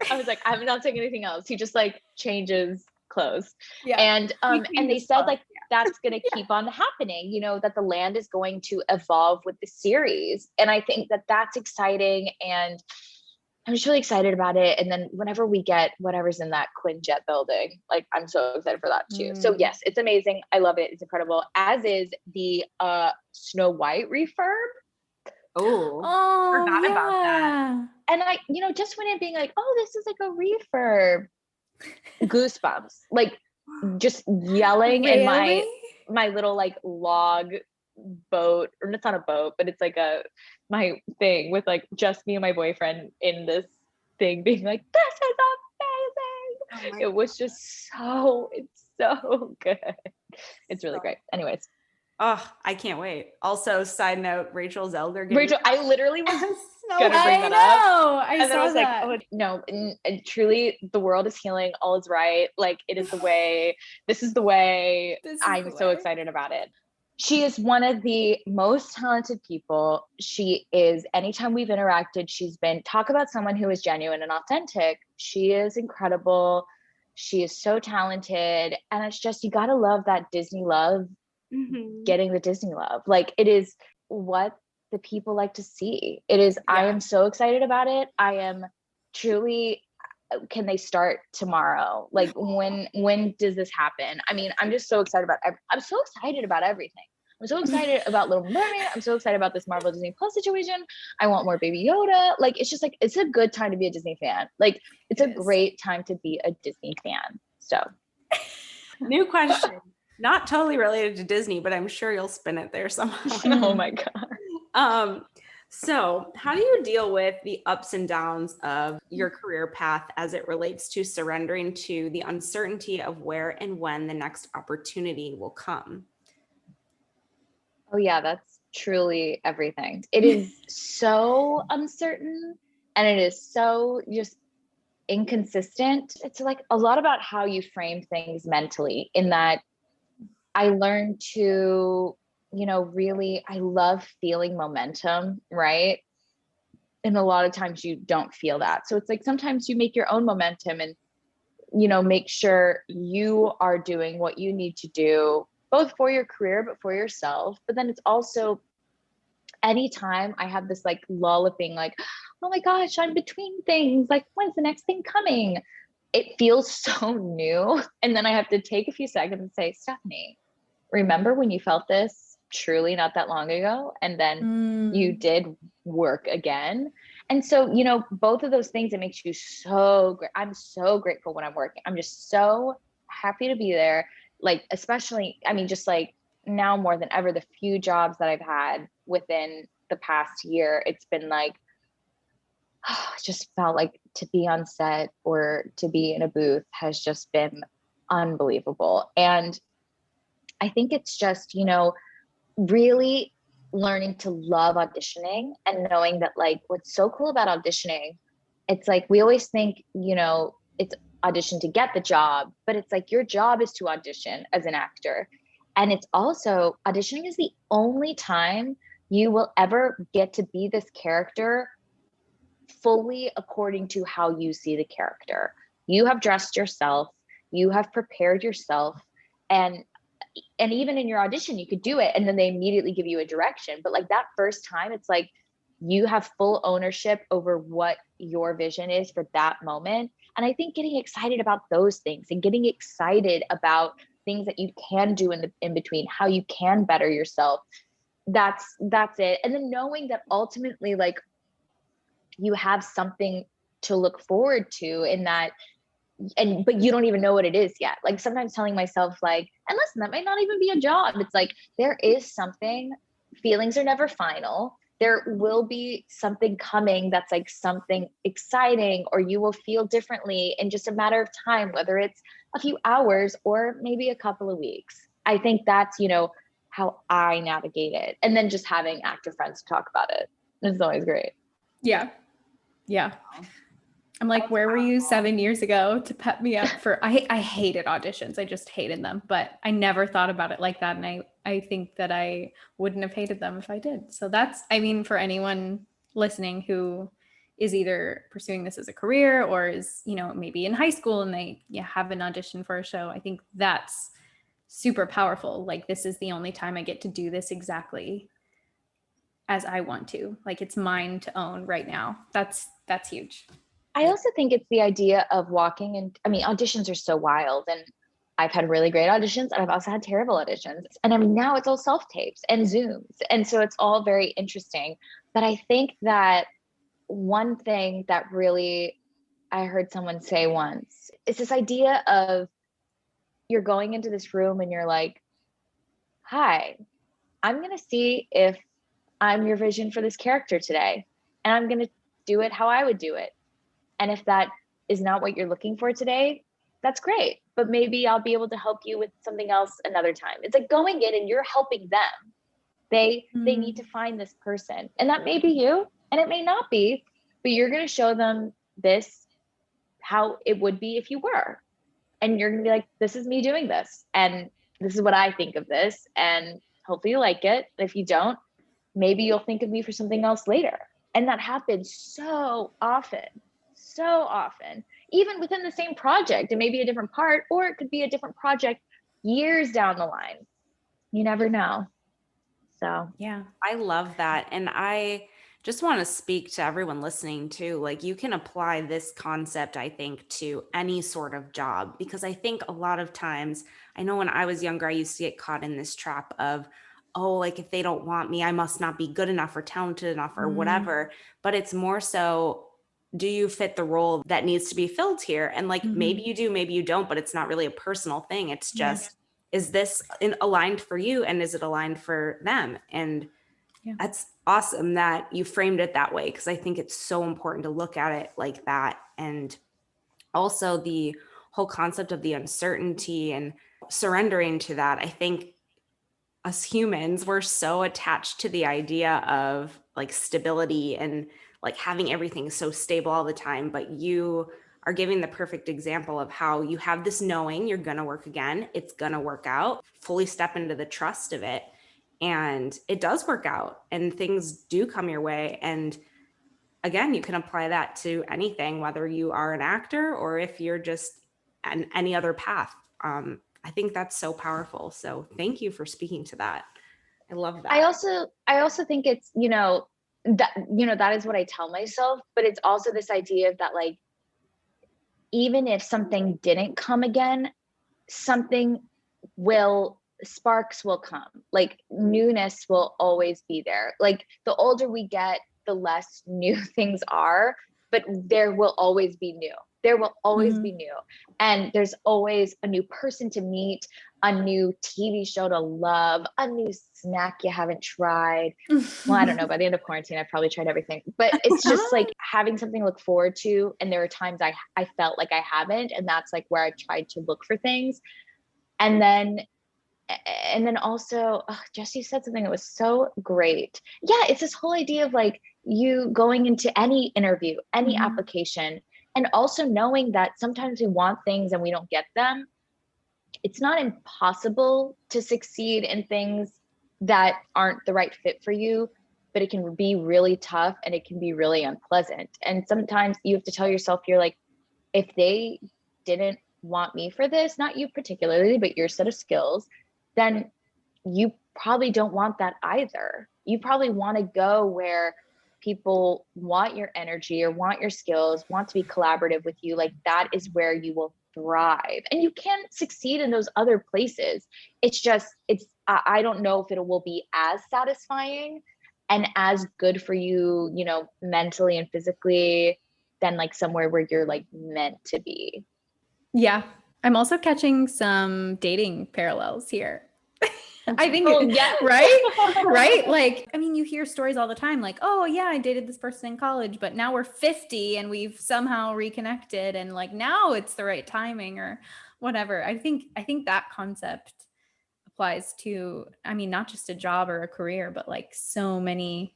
I was like, I'm not saying anything else. He just like changes clothes. Yeah. And they said like that's going to keep on happening, you know, that the land is going to evolve with the series. And I think that that's exciting, and I'm just really excited about it. And then whenever we get whatever's in that Quinjet building, like I'm so excited for that too. So yes, it's amazing. I love it. It's incredible. As is the Snow White refurb. Oh, forgot about that. And I, you know, just went in being like, oh, this is like a refurb. Goosebumps. Like just yelling in my little like log boat, or it's not a boat, but it's like my thing with like just me and my boyfriend in this thing, being like, this is amazing. It was just it's so good. It's really great. Anyways. Oh, I can't wait. Also, side note, Rachel Zelder. Rachel, I literally was gonna bring that up. I saw that. Like, oh no, and truly the world is healing, all is right. Like it is the way, this is the way. I'm so excited about it. She is one of the most talented people. She is, anytime we've interacted, she's been, talk about someone who is genuine and authentic. She is incredible. She is so talented. And it's just, you gotta love that Disney love, getting the Disney love. Like it is what the people like to see. It is, I am so excited about it. I am truly, can they start tomorrow? Like when does this happen? I mean, I'm just so excited about, I'm so excited about everything. I'm so excited about Little Mermaid. I'm so excited about this Marvel Disney Plus situation. I want more Baby Yoda. Like, it's just like, it's a good time to be a Disney fan. Like, it's a great time to be a Disney fan. So. New question. Not totally related to Disney, but I'm sure you'll spin it there somehow. Oh my God. So, how do you deal with the ups and downs of your career path as it relates to surrendering to the uncertainty of where and when the next opportunity will come? Oh yeah, that's truly everything. It is so uncertain and it is so just inconsistent. It's like a lot about how you frame things mentally, in that I learned to, really, I love feeling momentum, right? And a lot of times you don't feel that. So it's like sometimes you make your own momentum and, make sure you are doing what you need to do, both for your career, but for yourself. But then it's also anytime I have this like lull of being like, oh my gosh, I'm between things. Like, when's the next thing coming? It feels so new. And then I have to take a few seconds and say, Stephanie, remember when you felt this truly not that long ago? And then you did work again. And so, both of those things, it makes you so great. I'm so grateful when I'm working. I'm just so happy to be there. Like, especially, I mean, just like now more than ever, the few jobs that I've had within the past year, it's been like, it just felt like to be on set or to be in a booth has just been unbelievable. And I think it's just, really learning to love auditioning and knowing that like what's so cool about auditioning, it's like we always think, it's audition to get the job, but it's like your job is to audition as an actor. And it's also auditioning is the only time you will ever get to be this character fully according to how you see the character. You have dressed yourself, you have prepared yourself, and even in your audition you could do it and then they immediately give you a direction, but like that first time it's like you have full ownership over what your vision is for that moment. And I think getting excited about those things and getting excited about things that you can do in between, how you can better yourself, that's it. And then knowing that ultimately like you have something to look forward to in that, but you don't even know what it is yet. Like sometimes telling myself like, and listen, that might not even be a job. It's like, there is something, feelings are never final. There will be something coming that's like something exciting, or you will feel differently in just a matter of time, whether it's a few hours or maybe a couple of weeks. I think that's, how I navigate it. And then just having actor friends to talk about it is always great. Yeah. Yeah. I'm like, where were you 7 years ago to pep me up for, I hated auditions. I just hated them, but I never thought about it like that. And I think that I wouldn't have hated them if I did. So that's, I mean, for anyone listening who is either pursuing this as a career or is, maybe in high school and they have an audition for a show, I think that's super powerful. Like, this is the only time I get to do this exactly as I want to. Like, it's mine to own right now. That's huge. I also think it's the idea of walking in. I mean, auditions are so wild, and I've had really great auditions and I've also had terrible auditions. And I mean, now it's all self-tapes and Zooms. And so it's all very interesting. But I think that one thing that really I heard someone say once is this idea of you're going into this room and you're like, hi, I'm going to see if I'm your vision for this character today. And I'm going to do it how I would do it. And if that is not what you're looking for today, that's great. But maybe I'll be able to help you with something else another time. It's like going in and you're helping them. They need to find this person. And that may be you and it may not be, but you're going to show them this, how it would be if you were. And you're going to be like, this is me doing this. And this is what I think of this. And hopefully you like it. If you don't, maybe you'll think of me for something else later. And that happens so often, even within the same project. It may be a different part, or it could be a different project years down the line. You never know. So yeah, I love that. And I just want to speak to everyone listening too. Like, you can apply this concept, I think, to any sort of job, because I think a lot of times, I know when I was younger, I used to get caught in this trap of, oh, like if they don't want me, I must not be good enough or talented enough or whatever. But it's more so, do you fit the role that needs to be filled here? And like, maybe you do, maybe you don't, but it's not really a personal thing. It's just, is this aligned for you? And is it aligned for them? And That's awesome that you framed it that way, because I think it's so important to look at it like that. And also the whole concept of the uncertainty and surrendering to that. I think us humans, we're so attached to the idea of like stability and like having everything so stable all the time. But you are giving the perfect example of how you have this knowing you're going to work again. It's going to work out. Fully step into the trust of it. And it does work out and things do come your way. And again, you can apply that to anything, whether you are an actor or if you're just on any other path. I think that's so powerful. So thank you for speaking to that. I love that. I also think it's, that is what I tell myself, but it's also this idea of that, like, even if something didn't come again, sparks will come. Like, newness will always be there. Like, the older we get, the less new things are, but there will always be new. There will always be new. And there's always a new person to meet, a new TV show to love, a new snack you haven't tried. Well, I don't know. By the end of quarantine, I've probably tried everything. But it's just like having something to look forward to. And there are times I felt like I haven't. And that's like where I tried to look for things. And then also, Jesse said something that was so great. Yeah, it's this whole idea of like you going into any interview, any application, and also knowing that sometimes we want things and we don't get them. It's not impossible to succeed in things that aren't the right fit for you, but it can be really tough and it can be really unpleasant. And sometimes you have to tell yourself, you're like, if they didn't want me for this, not you particularly, but your set of skills, then you probably don't want that either. You probably want to go where people want your energy or want your skills, want to be collaborative with you. Like, that is where you will thrive. And you can succeed in those other places. I don't know if it will be as satisfying and as good for you, mentally and physically, than like somewhere where you're like meant to be. Yeah. I'm also catching some dating parallels here. I think, yeah. right? Like, I mean, you hear stories all the time, like, oh yeah, I dated this person in college, but now we're 50 and we've somehow reconnected and like now it's the right timing or whatever. I think that concept applies to, I mean, not just a job or a career, but like so many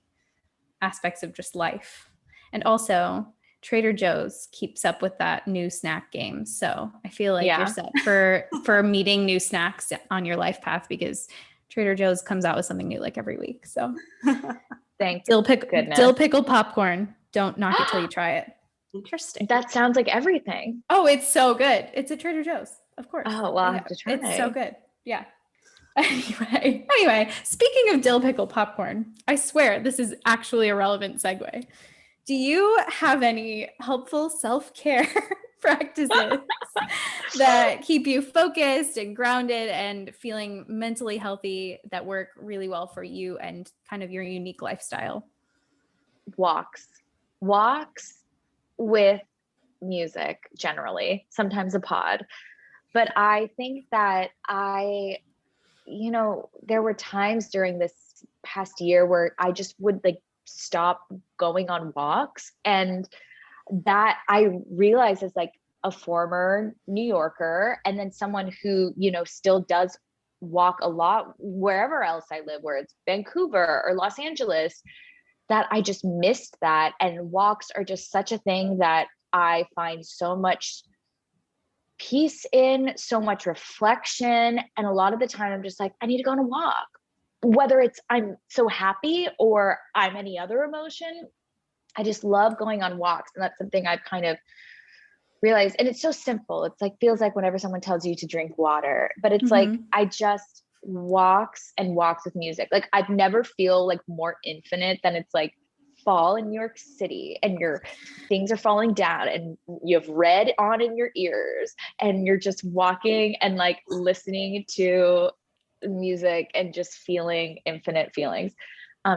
aspects of just life. And also, Trader Joe's keeps up with that new snack game. So I feel like you're set for meeting new snacks on your life path, because Trader Joe's comes out with something new like every week. So thank dill pickled popcorn. Don't knock it till you try it. Interesting. That sounds like everything. Oh, it's so good. It's a Trader Joe's, of course. Oh, well, I'll have to try. It's so good. Yeah. Anyway, speaking of dill pickle popcorn, I swear this is actually a relevant segue. Do you have any helpful self-care practices that keep you focused and grounded and feeling mentally healthy that work really well for you and kind of your unique lifestyle? Walks with music, generally, sometimes a pod. But I think that there were times during this past year where I just would like stop going on walks, and that I realized as like a former New Yorker and then someone who still does walk a lot wherever else I live, where it's Vancouver or Los Angeles, that I just missed that. And walks are just such a thing that I find so much peace in, so much reflection. And a lot of the time I'm just like, I need to go on a walk. Whether it's I'm so happy or I'm any other emotion, I just love going on walks. And that's something I've kind of realized. And it's so simple. It's like, feels like whenever someone tells you to drink water, but it's like, I just walks with music. Like, I've never feel like more infinite than it's like fall in New York City and your things are falling down and you have red on in your ears and you're just walking and like listening to music and just feeling infinite feelings.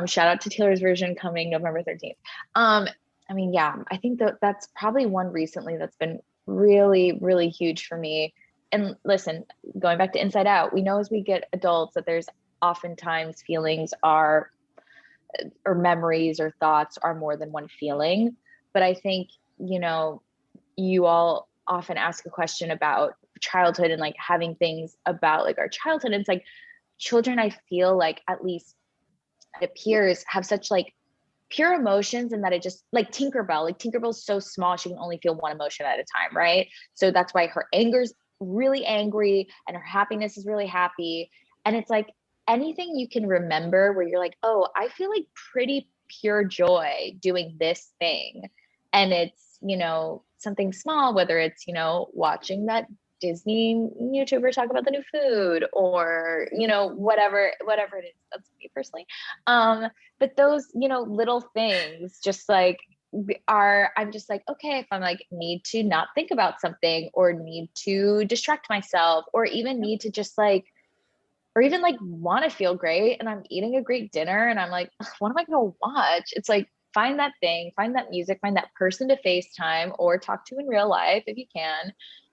Shout out to Taylor's version coming November 13th. I think that's probably one recently that's been really, really huge for me. And listen, going back to Inside Out, we know as we get adults that there's oftentimes feelings are or memories or thoughts are more than one feeling. But I think, you know, you all often ask a question about childhood and like having things about like our childhood. And it's like children, I feel like, at least it appears, have such like pure emotions, and that it just like Tinkerbell's so small, she can only feel one emotion at a time, right? So that's why her anger's really angry and her happiness is really happy. And it's like anything you can remember where you're like, oh, I feel like pretty pure joy doing this thing. And it's, you know, something small, whether it's, you know, watching that Disney YouTuber talk about the new food, or, you know, whatever it is. That's me personally. But those, you know, little things just like I'm just like, okay, if I'm like need to not think about something, or need to distract myself, or even need to just like, or even like want to feel great and I'm eating a great dinner and I'm like, what am I going to watch? It's like, find that thing, find that music, find that person to FaceTime or talk to in real life if you can.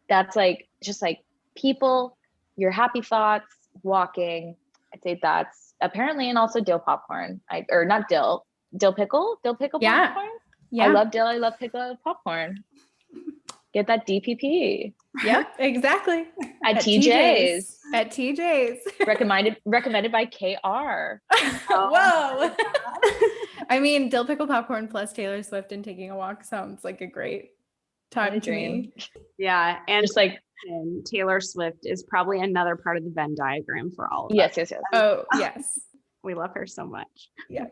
That's like, just like people, your happy thoughts, walking. I'd say that's apparently, and also dill popcorn. Or not dill pickle Yeah. popcorn. Yeah. I love dill. I love pickle, I love popcorn. Get that DPP. Yep, exactly. At TJ's. At TJ's. recommended by KR. Whoa. I mean, dill pickle popcorn plus Taylor Swift and taking a walk sounds like a great time to me. Yeah. And just like Taylor Swift is probably another part of the Venn diagram for all of us. Yes. Oh, yes. We love her so much. Yes.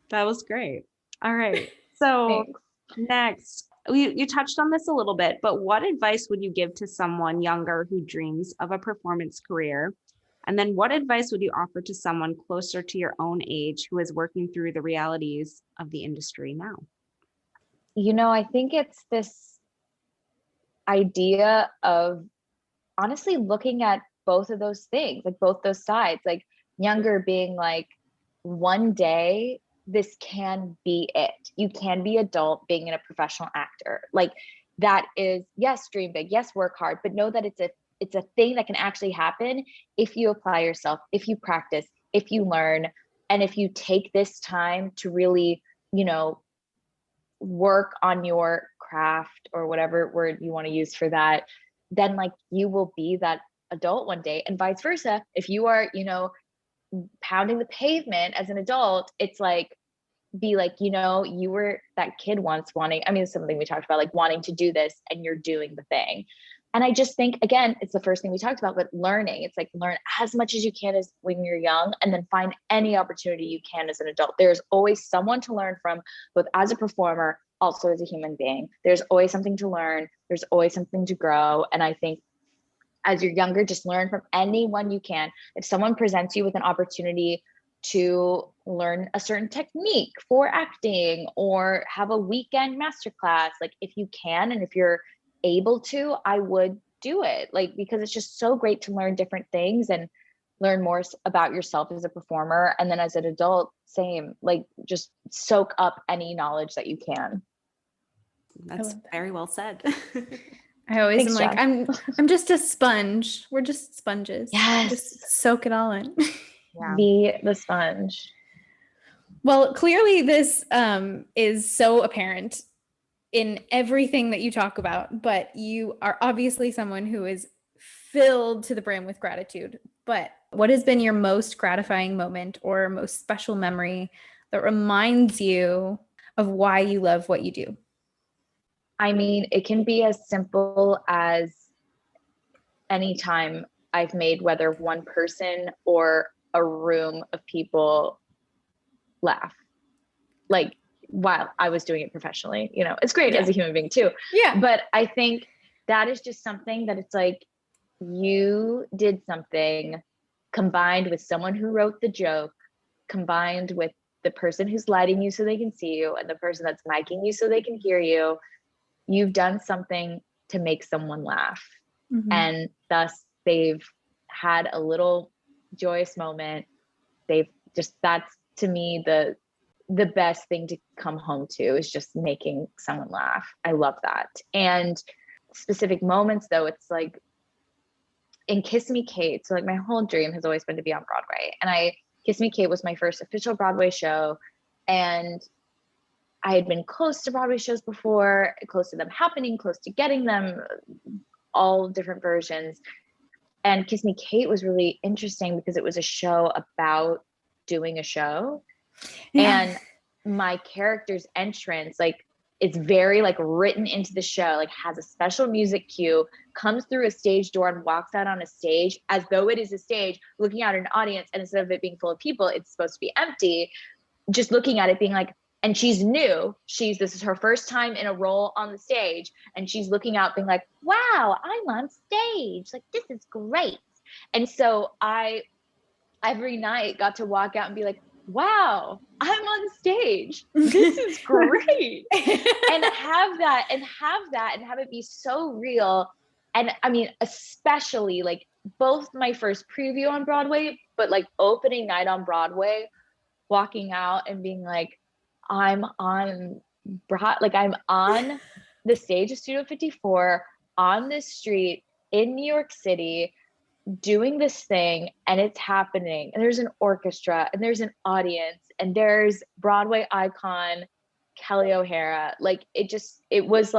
That was great. All right. So next, you touched on this a little bit, but what advice would you give to someone younger who dreams of a performance career? And then what advice would you offer to someone closer to your own age who is working through the realities of the industry now? You know, I think it's this idea of honestly looking at both of those things, like both those sides, like younger being like, one day this can be it. You can be adult being a professional actor. Like that is, yes, dream big, yes, work hard, but know that it's a thing that can actually happen if you apply yourself, if you practice, if you learn, and if you take this time to really, you know, work on your craft or whatever word you want to use for that, then like you will be that adult one day, and vice versa. If you are, you know, pounding the pavement as an adult, it's like, be like, you know, you were that kid once wanting, I mean, it's something we talked about, like wanting to do this and you're doing the thing. And I just think, again, it's the first thing we talked about, but learning, it's like learn as much as you can as when you're young, and then find any opportunity you can as an adult. There's always someone to learn from, both as a performer, also as a human being. There's always something to learn. There's always something to grow. And I think as you're younger, just learn from anyone you can. If someone presents you with an opportunity to learn a certain technique for acting or have a weekend masterclass, like if you can and if you're able to, I would do it, like, because it's just so great to learn different things and learn more about yourself as a performer. And then as an adult, same, like just soak up any knowledge that you can. That's very well said. I always Thanks, am like, Jess. I'm just a sponge. We're just sponges. Yes. Just soak it all in. Yeah. Be the sponge. Well, clearly this is so apparent in everything that you talk about, but you are obviously someone who is filled to the brim with gratitude. But what has been your most gratifying moment or most special memory that reminds you of why you love what you do? I mean, it can be as simple as any time I've made, whether one person or a room of people laugh, like while I was doing it professionally. You know, it's great as a human being too. Yeah. But I think that is just something that it's like, you did something combined with someone who wrote the joke, combined with the person who's lighting you so they can see you, and the person that's micing you so they can hear you. You've done something to make someone laugh. Mm-hmm. And thus they've had a little joyous moment. They've just, that's to me the best thing to come home to, is just making someone laugh. I love that. And specific moments though, it's like in Kiss Me Kate. So like my whole dream has always been to be on Broadway, and Kiss Me Kate was my first official Broadway show. And I had been close to Broadway shows before, close to them happening, close to getting them, all different versions. And Kiss Me Kate was really interesting because it was a show about doing a show. And my character's entrance, like, it's very like written into the show, like has a special music cue, comes through a stage door and walks out on a stage as though it is a stage, looking at an audience. And instead of it being full of people, it's supposed to be empty, just looking at it being like, and she's new, this is her first time in a role on the stage. And she's looking out being like, wow, I'm on stage. Like, this is great. And so I, every night got to walk out and be like, wow, I'm on stage. This is great. and have it be so real. And I mean, especially like both my first preview on Broadway, but like opening night on Broadway, walking out and being like, I'm on the stage of Studio 54 on this street in New York City, doing this thing, and it's happening, and there's an orchestra and there's an audience and there's Broadway icon Kelly O'Hara. Like, it was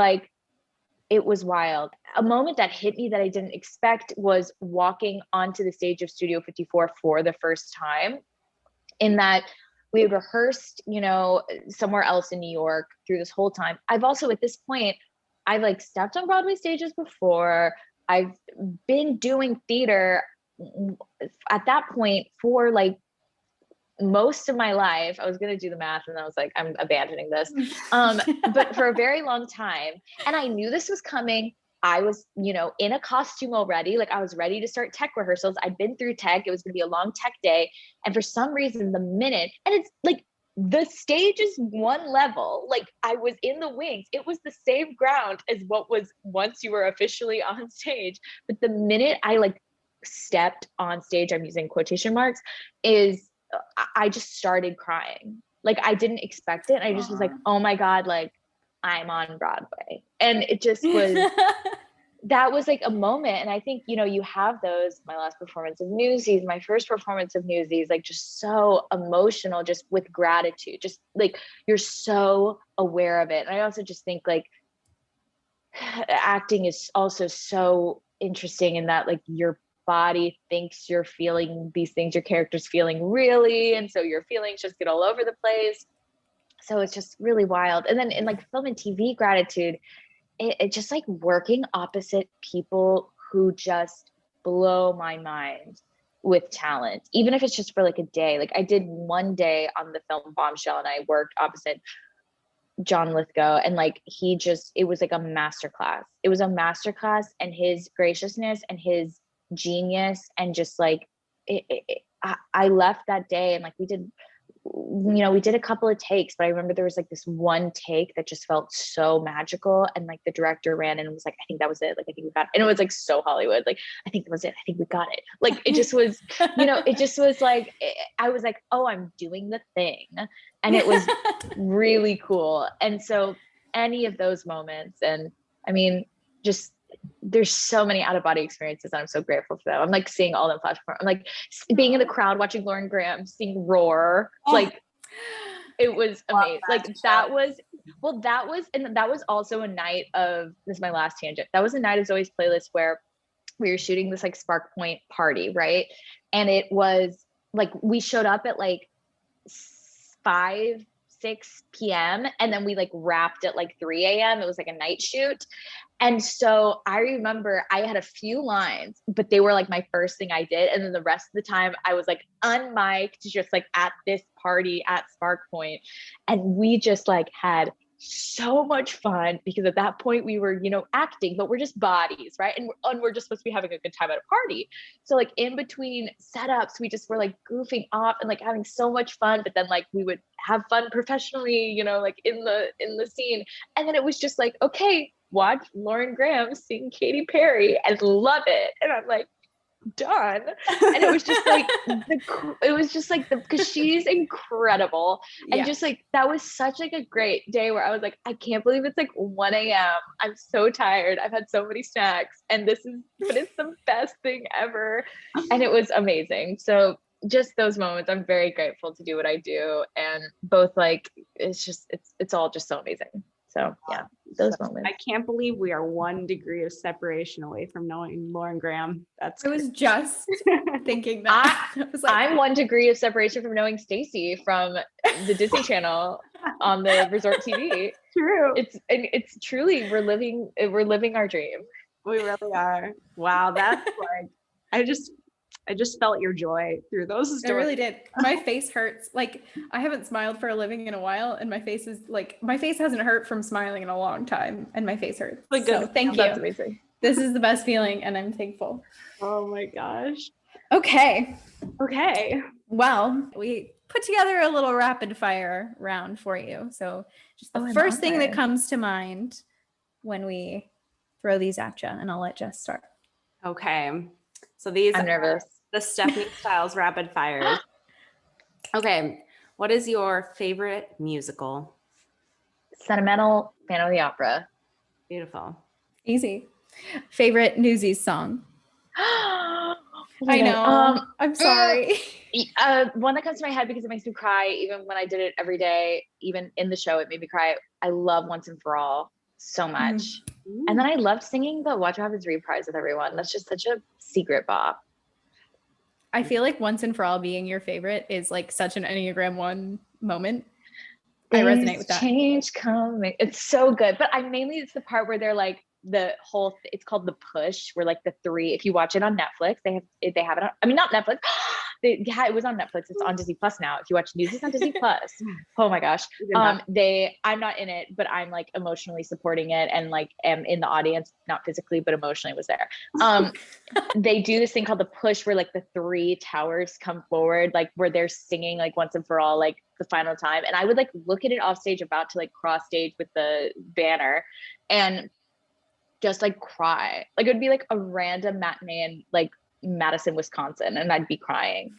wild. A moment that hit me that I didn't expect was walking onto the stage of Studio 54 for the first time, in that we had rehearsed, somewhere else in New York through this whole time. I've also, at this point, I've like stepped on Broadway stages before. I've been doing theater at that point for like most of my life. I was going to do the math and I was like, I'm abandoning this. But for a very long time. And I knew this was coming. I was, in a costume already. Like, I was ready to start tech rehearsals. I'd been through tech. It was going to be a long tech day. And for some reason, and it's like, the stage is one level. Like, I was in the wings. It was the same ground as what was once you were officially on stage. But the minute I like stepped on stage, I'm using quotation marks, I just started crying. Like, I didn't expect it. I just was like, oh my God, like, I'm on Broadway. And it just was, that was like a moment. And I think, you have those, my last performance of Newsies, my first performance of Newsies, like just so emotional, just with gratitude, just like, you're so aware of it. And I also just think like acting is also so interesting in that like your body thinks you're feeling these things your character's feeling really. And so your feelings just get all over the place. So it's just really wild. And then in like film and TV gratitude, it just like working opposite people who just blow my mind with talent, even if it's just for like a day. Like, I did one day on the film Bombshell and I worked opposite John Lithgow, and like it was like a masterclass. It was a masterclass, and his graciousness and his genius, and just like I left that day and like we did a couple of takes, but I remember there was like this one take that just felt so magical, and like the director ran in and was like, I think that was it. Like, I think we got it. And it was like so Hollywood. Like, I think that was it. I think we got it. Like, it just was, it just was like, I was like, oh, I'm doing the thing. And it was really cool. And so any of those moments, and I mean, just, there's so many out of body experiences, and I'm so grateful for them. I'm like seeing all them flash forward. I'm like being in the crowd watching Lauren Graham sing Roar. Like, it was amazing. Like, that was also a night of, this is my last tangent. That was a night of Zoe's Playlist where we were shooting this like Spark Point party, right? And it was like, we showed up at like 6 p.m. and then we like wrapped at like 3 a.m. It was like a night shoot. And so I remember I had a few lines, but they were like my first thing I did. And then the rest of the time I was like unmiked, just like at this party at Spark Point. And we just like had so much fun, because at that point we were, acting, but we're just bodies, right? And we're just supposed to be having a good time at a party. So like in between setups, we just were like goofing off and like having so much fun, but then like we would have fun professionally, like in the scene. And then it was just like, okay, watch Lauren Graham sing Katy Perry and love it. And I'm like, done. And it was just like because she's incredible. And just like, that was such like a great day where I was like, I can't believe it's like 1 a.m. I'm so tired. I've had so many snacks, and but it's the best thing ever. And it was amazing. So just those moments. I'm very grateful to do what I do, and both like it's all just so amazing. So yeah, those moments. I can't believe we are 1 degree of separation away from knowing Lauren Graham. That's I was just thinking that. I was like, I'm 1 degree of separation from knowing Stacy from the Disney Channel on the resort TV. true. It's truly we're living our dream. We really are. Wow, that's like I just felt your joy through those stories. I really did. My face hurts. Like I haven't smiled for a living in a while, and my face hasn't hurt from smiling in a long time, and my face hurts. Like, so thank you. That's amazing. This is the best feeling, and I'm thankful. Oh my gosh. Okay. Well, We put together a little rapid fire round for you. So just the I'm first thing that honored. comes to mind when we throw these at you, and I'll let Jess start. okay. So these I'm are nervous. the Stephanie Styles rapid fires. Okay. What is your favorite musical? Sentimental Phantom of the Opera. Beautiful. Easy. Favorite Newsies song? I I know. I'm sorry. One that comes to my head because it makes me cry, even when I did it every day, even in the show, it made me cry. I love Once and For All so much. And then I loved singing the Watch What Happens reprise with everyone. That's just such a secret bop. I feel like Once and For All being your favorite is like such an Enneagram 1 moment. I resonate with that. Change coming. It's so good. But it's the part where they're like it's called The Push, where like the 3, if you watch it on Netflix, they have it on, I mean, not Netflix. It was on Netflix. It's on Disney Plus now. If you watch News, it's on Disney Plus. Oh my gosh. I'm not in it, but I'm like emotionally supporting it and like am in the audience, not physically, but emotionally was there. They do this thing called The Push, where like the 3 towers come forward, like where they're singing like Once and For All, like the final time. And I would like look at it off stage, about to like cross stage with the banner, and just like cry. Like it would be like a random matinee in like Madison, Wisconsin, and I'd be crying.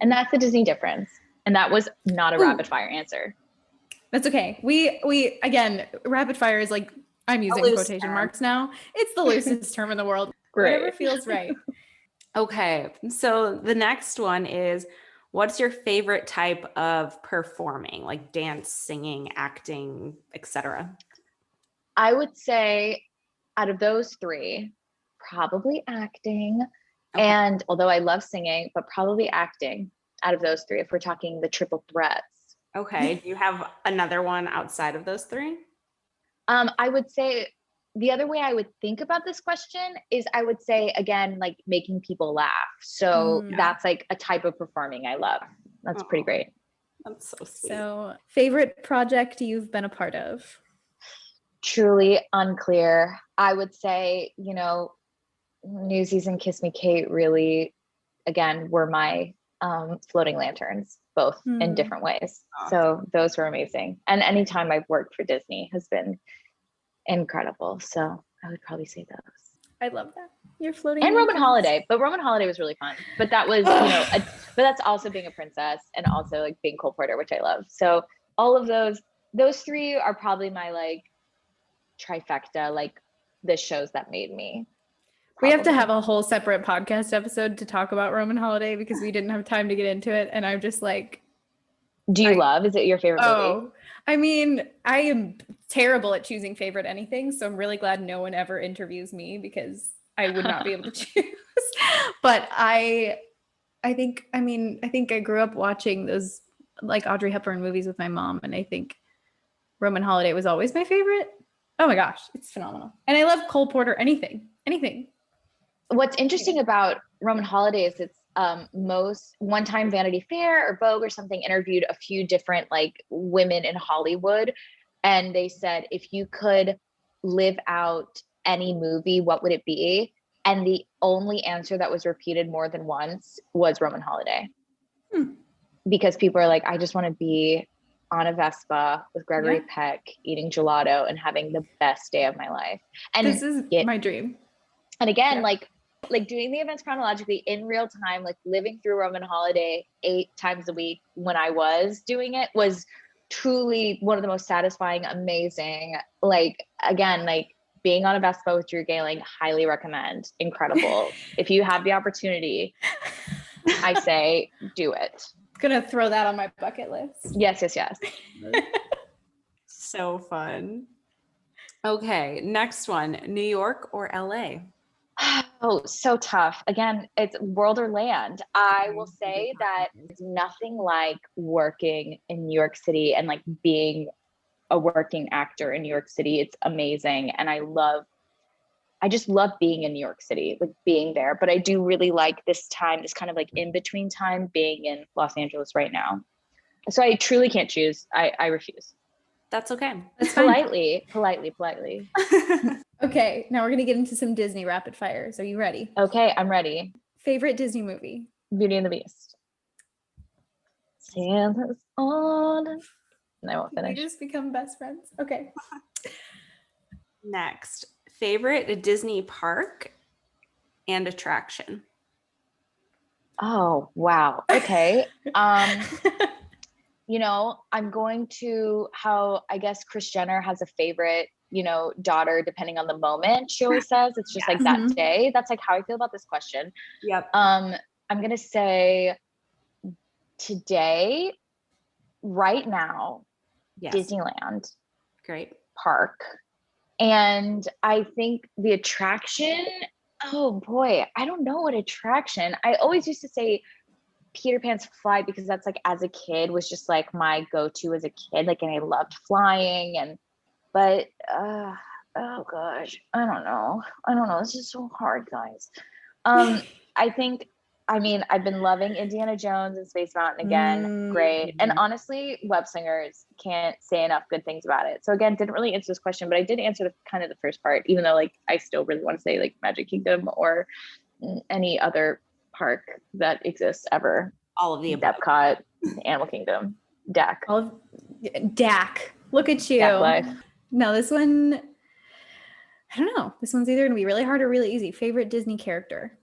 And that's the Disney difference. And that was not a rapid fire answer. That's okay. We again, rapid fire is like, I'm using quotation marks now. It's the loosest term in the world. Great. Whatever feels right. Okay. So the next one is, what's your favorite type of performing, like dance, singing, acting, etc.? I would say out of those 3, probably acting. Okay. And although I love singing, but probably acting out of those 3, if we're talking the triple threats. Okay. Do you have another one outside of those 3? I would say the other way I would think about this question is I would say, again, like making people laugh. So that's like a type of performing I love. That's pretty great. That's so sweet. So favorite project you've been a part of? Truly unclear. I would say, Newsies and Kiss Me Kate really, again, were my floating lanterns, both in different ways. So those were amazing. And anytime I've worked for Disney has been incredible. So I would probably say those. I love that. You're floating. And Roman Holiday, but Roman Holiday was really fun. But that was, but that's also being a princess and also like being Cole Porter, which I love. So all of those 3 are probably my like trifecta, like the shows that made me. We have to have a whole separate podcast episode to talk about Roman Holiday because we didn't have time to get into it. And I'm just like, is it your favorite movie? I mean, I am terrible at choosing favorite anything. So I'm really glad no one ever interviews me because I would not be able to choose. But I think I grew up watching those like Audrey Hepburn movies with my mom. And I think Roman Holiday was always my favorite. Oh my gosh, it's phenomenal. And I love Cole Porter, anything. What's interesting about Roman Holiday is it's most one time Vanity Fair or Vogue or something interviewed a few different like women in Hollywood. And they said, if you could live out any movie, what would it be? And the only answer that was repeated more than once was Roman Holiday. Because people are like, I just want to be on a Vespa with Gregory Peck, eating gelato and having the best day of my life. And this is my dream. And again, like doing the events chronologically in real time, like living through Roman Holiday 8 times a week when I was doing it was truly one of the most satisfying, amazing, like, again, like being on a Vespa with Drew Gehling, highly recommend. Incredible. If you have the opportunity, I say do it. Gonna throw that on my bucket list. Yes. So fun. Okay, next one, New York or LA? Oh, so tough. Again, it's world or land. I will say that it's nothing like working in New York City and like being a working actor in New York City. It's amazing. And I just love being in New York City, like being there. But I do really like this time, this kind of like in between time being in Los Angeles right now. So I truly can't choose. I refuse. That's okay. That's fine. Politely. Okay, now we're gonna get into some Disney rapid fires. Are you ready? Okay, I'm ready. Favorite Disney movie? Beauty and the Beast. Santa's on. And I won't Can we finish. just become best friends? Okay. Next, favorite Disney park and attraction? Oh, wow. Okay. You know, I'm going to how I guess Kris Jenner has a favorite, you know, daughter depending on the moment. She always says it's just like that Mhm. day. That's like how I feel about this question. Yep. I'm gonna say today, right now, Yes. Disneyland Great. park. And I think the attraction, oh boy, I don't know what attraction. I always used to say Peter Pan's Flight because that's like as a kid was just like my go-to as a kid. Like, and I loved flying but oh gosh, I don't know. This is so hard, guys. I mean, I've been loving Indiana Jones and Space Mountain again. Great. And honestly, Web Slingers can't say enough good things about it. So again, didn't really answer this question, but I did answer the kind of the first part, even though like I still really want to say like Magic Kingdom or any other park that exists ever. All of the above. Epcot, Animal Kingdom, DAC. Dak. Look at you. DAC life. No, this one, I don't know. This one's either gonna be really hard or really easy. Favorite Disney character?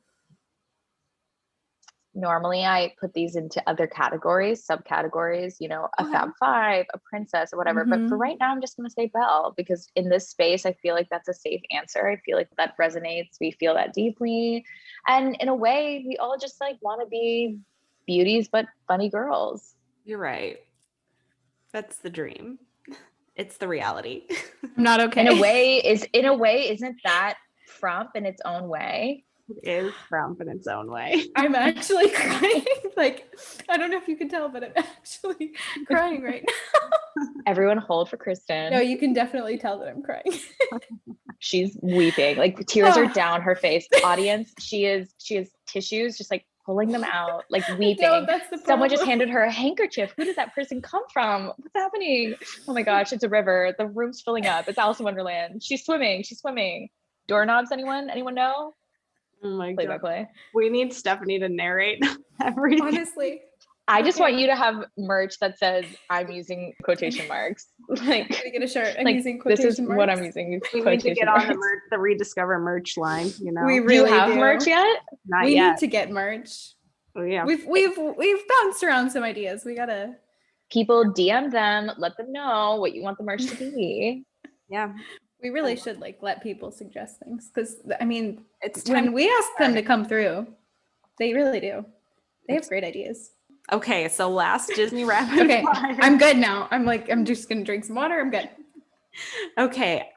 Normally I put these into other categories, subcategories, you know, a Fab Five, a princess, or whatever. But for right now, I'm just going to say Belle because in this space, I feel like that's a safe answer. I feel like that resonates. We feel that deeply. And in a way, we all just like want to be beauties, but funny girls. You're right. That's the dream. It's the reality. I'm not okay. In a way, isn't that frump in its own way? It is frump in its own way. I'm actually crying. Like, I don't know if you can tell, but I'm actually crying right now. Everyone hold for Kristen. No, you can definitely tell that I'm crying. She's weeping. Like tears are down her face. Audience, she has tissues just like pulling them out, like weeping. No, that's the problem. Someone just handed her a handkerchief. Who did that person come from? What's happening? Oh my gosh, it's a river. The room's filling up. It's Alice in Wonderland. She's swimming. Doorknobs, anyone? Anyone know? Oh my Play god. by play. We need Stephanie to narrate everything. Honestly. I just want you to have merch that says I'm using quotation marks. Like, Can I get a shirt? I'm like using quotation this is marks. what I'm using. We need to get on the ReDIScover merch line, you know. We Do really you have do. merch yet? Not We yet. need to get merch. Oh, yeah. We've bounced around some ideas. We gotta. People DM them, let them know what you want the merch to be. Yeah. We really should like let people suggest things because I mean, It's when time. we ask them to come through, they really do. They have great ideas. Okay, so last Disney rapid Okay, fire. I'm good now. I'm just gonna drink some water. I'm good. Okay.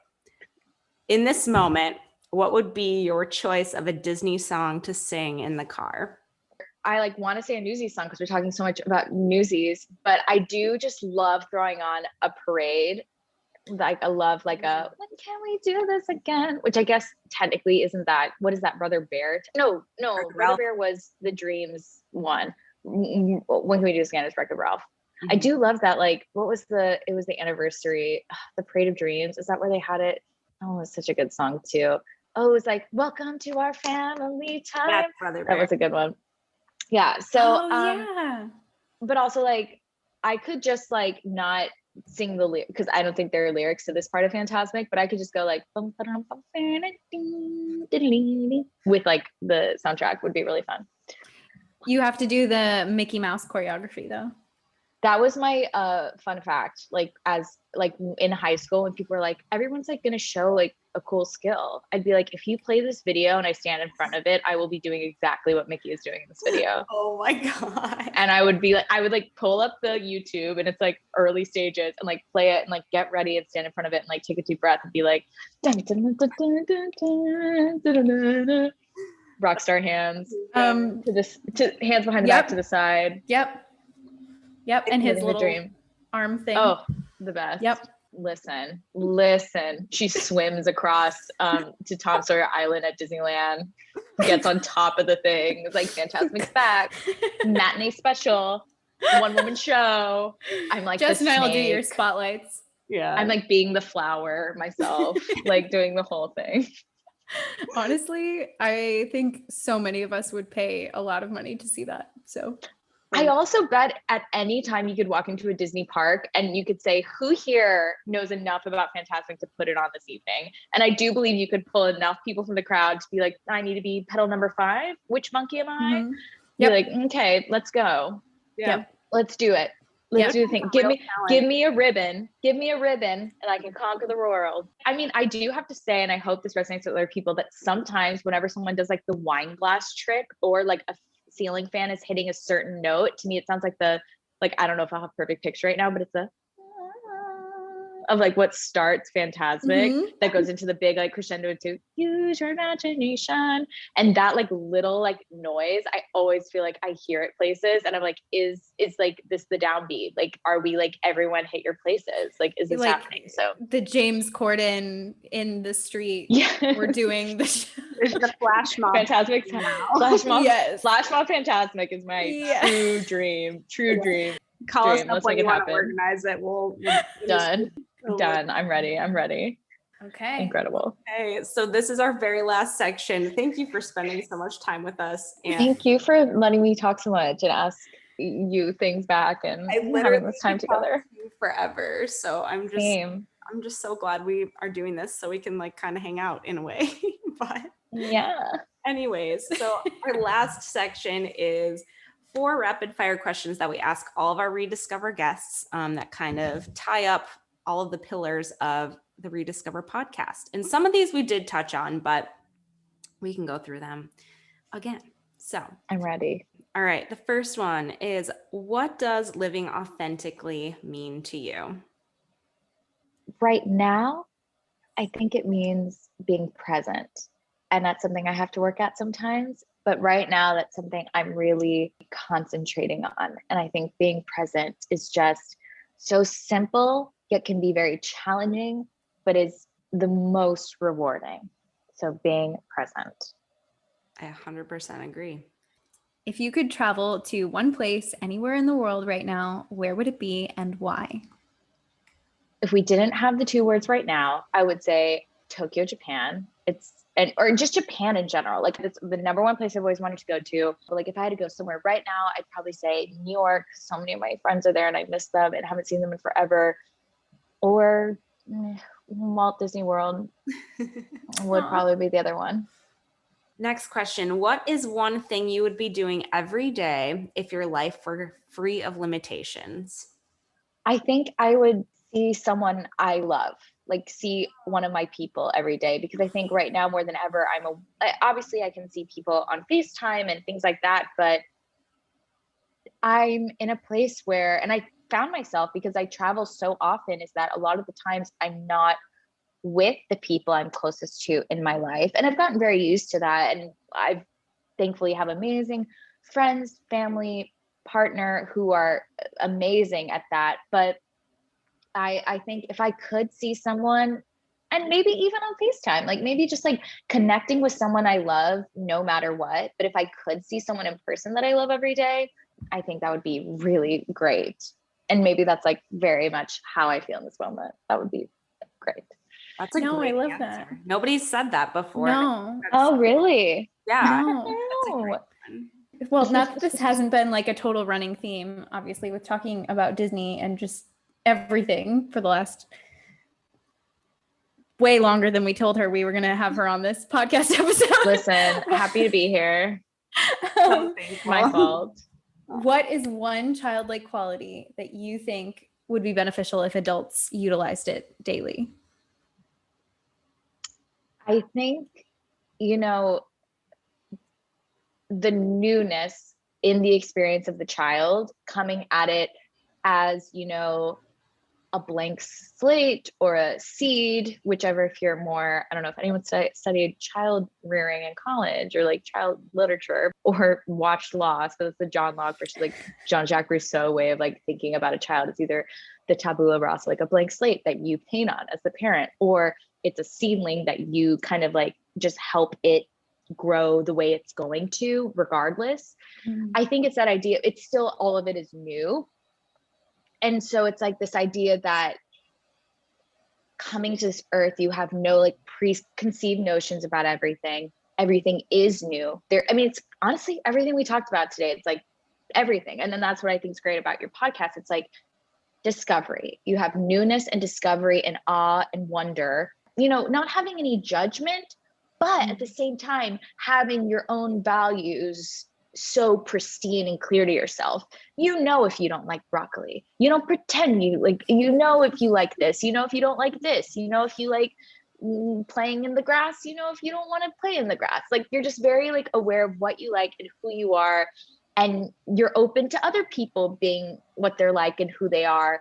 In this moment, what would be your choice of a Disney song to sing in the car? I like want to say a Newsies song because we're talking so much about Newsies, but I do just love throwing on a parade. Like I love like a when can we do this again? Which I guess technically isn't that. What is that? Brother Bear? No, Brother Bear was the Dreams one. When can we do this again? Is Wreck-It Ralph. Mm-hmm. I do love that. Like, what was it was the anniversary, the Parade of Dreams. Is that where they had it? Oh, it's such a good song too. Oh, it was like, welcome to our family time. That's Brother Bear. That was a good one. Yeah. So, yeah. but also like, I could just like not sing the lyrics because I don't think there are lyrics to this part of Fantasmic, but I could just go like with like the soundtrack would be really fun. You have to do the Mickey Mouse choreography though. That was my fun fact. Like as like in high school when people were like, everyone's like going to show like a cool skill. I'd be like, if you play this video and I stand in front of it, I will be doing exactly what Mickey is doing in this video. Oh my God. And I would like pull up the YouTube and it's like early stages and like play it and like get ready and stand in front of it and like take a deep breath and be like, dun, dun, dun, dun, dun, dun, dun, dun, dun, dun. Rockstar hands to hands behind the back to the side. Yep. And his Living the little dream. arm thing. Oh, the best. Yep. Listen. She swims across to Tom Sawyer Island at Disneyland, gets on top of the thing. It's like Fantasmic's back, matinee special, one woman show. I'm like, Jess and I will do your spotlights. Yeah. I'm like being the flower myself, like doing the whole thing. Honestly, I think so many of us would pay a lot of money to see that. So I also bet at any time you could walk into a Disney park and you could say, who here knows enough about Fantasmic to put it on this evening? And I do believe you could pull enough people from the crowd to be like, I need to be petal number 5. Which monkey am I? Mhm. Be like, okay, let's go. Yeah. Let's do it. Let's do the thing. Give Talent. me a ribbon. Give me a ribbon and I can conquer the world. I mean, I do have to say, and I hope this resonates with other people, that sometimes whenever someone does like the wine glass trick or like a ceiling fan is hitting a certain note, to me it sounds like I don't know if I'll have a perfect picture right now, but it's a of like what starts Fantasmic that goes into the big like crescendo into use your imagination, and that like little like noise, I always feel like I hear it places and I'm like, is like this the downbeat? Like, are we like everyone hit your places? Like, is this like happening? So the James Corden in the street, we're doing the There's the flash mob. Fantasmic flash mob. Yes. Flash mob Fantasmic is my true dream. Call us Dream. up Let's when make you it want to happen. organize it. We'll Done. I'm ready. Okay. Incredible. Okay, so this is our very last section. Thank you for spending so much time with us. And Thank you for letting me talk so much and ask you things back and having this time together. To you forever. So I'm just so glad we are doing this so we can like kind of hang out in a way. But yeah. anyways, so our last section is 4 rapid fire questions that we ask all of our ReDIScover guests that kind of tie up all of the pillars of the ReDIScover podcast. And some of these we did touch on, but we can go through them again. So I'm ready. all right. The first one is, what does living authentically mean to you? Right now, I think it means being present. And that's something I have to work at sometimes. But right now, that's something I'm really concentrating on. And I think being present is just so simple, yet can be very challenging, but is the most rewarding. So being present. I 100% agree. If you could travel to one place anywhere in the world right now, where would it be and why? If we didn't have the 2 words right now, I would say Tokyo, Japan. Or just Japan in general. Like, it's the number 1 place I've always wanted to go to. But like, if I had to go somewhere right now, I'd probably say New York. So many of my friends are there and I miss them and haven't seen them in forever. Or Walt Disney World would probably be the other one. Next question. What is one thing you would be doing every day if your life were free of limitations? I think I would see someone I love, like see one of my people every day, because I think right now more than ever, obviously I can see people on FaceTime and things like that, but I'm in a place where, and I found myself because I travel so often, is that a lot of the times I'm not with the people I'm closest to in my life. And I've gotten very used to that. And I've thankfully have amazing friends, family, partner who are amazing at that. But I think if I could see someone, and maybe even on FaceTime, like maybe just like connecting with someone I love no matter what, but if I could see someone in person that I love every day, I think that would be really great. And maybe that's like very much how I feel in this moment. That would be great. That's a great I love answer. that. Nobody's said that before. No. Oh, really? Yeah. No. That's a great one. Well, not that this hasn't been like a total running theme, obviously, with talking about Disney and just everything for the last way longer than we told her we were going to have her on this podcast episode. Listen, happy to be here. So My fault. What is one childlike quality that you think would be beneficial if adults utilized it daily? I think, the newness in the experience of the child, coming at it as, a blank slate or a seed, whichever, if you're more, I don't know if anyone studied child rearing in college or like child literature or watched Lost, but it's the John Locke versus like Jean-Jacques Rousseau way of like thinking about a child. It's either the tabula rasa, like a blank slate that you paint on as the parent, or it's a seedling that you kind of like just help it grow the way it's going to regardless. I think it's that idea. It's still, all of it is new. And so it's like this idea that coming to this earth, you have no like preconceived notions about everything. Everything is new there. I mean, it's honestly everything we talked about today. It's like everything. And then that's what I think is great about your podcast. It's like discovery. You have newness and discovery and awe and wonder, not having any judgment, but at the same time, having your own values so pristine and clear to yourself. If you don't like broccoli, you don't pretend you like, if you like this, if you don't like this, if you like playing in the grass, if you don't want to play in the grass, like you're just very like aware of what you like and who you are. And you're open to other people being what they're like and who they are.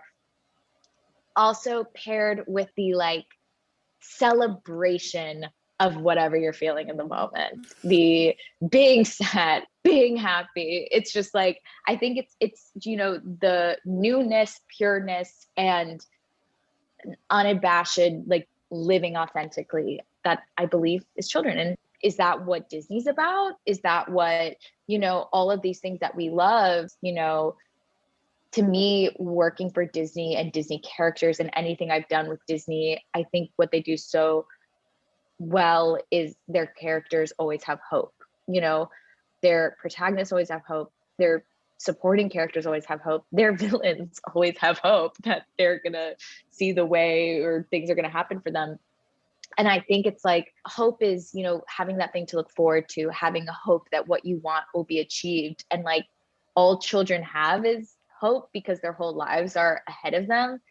Also paired with the like celebration of whatever you're feeling in the moment, the being sad, being happy. It's just like, I think it's the newness, pureness, and unabashed, like living authentically that I believe is children. And is that what Disney's about? Is that what, all of these things that we love, to me, working for Disney and Disney characters and anything I've done with Disney, I think what they do so well is their characters always have hope. Their protagonists always have hope. Their supporting characters always have hope. Their villains always have hope that they're gonna see the way or things are gonna happen for them. And I think it's like hope is, having that thing to look forward to, having a hope that what you want will be achieved. And like all children have is hope because their whole lives are ahead of them.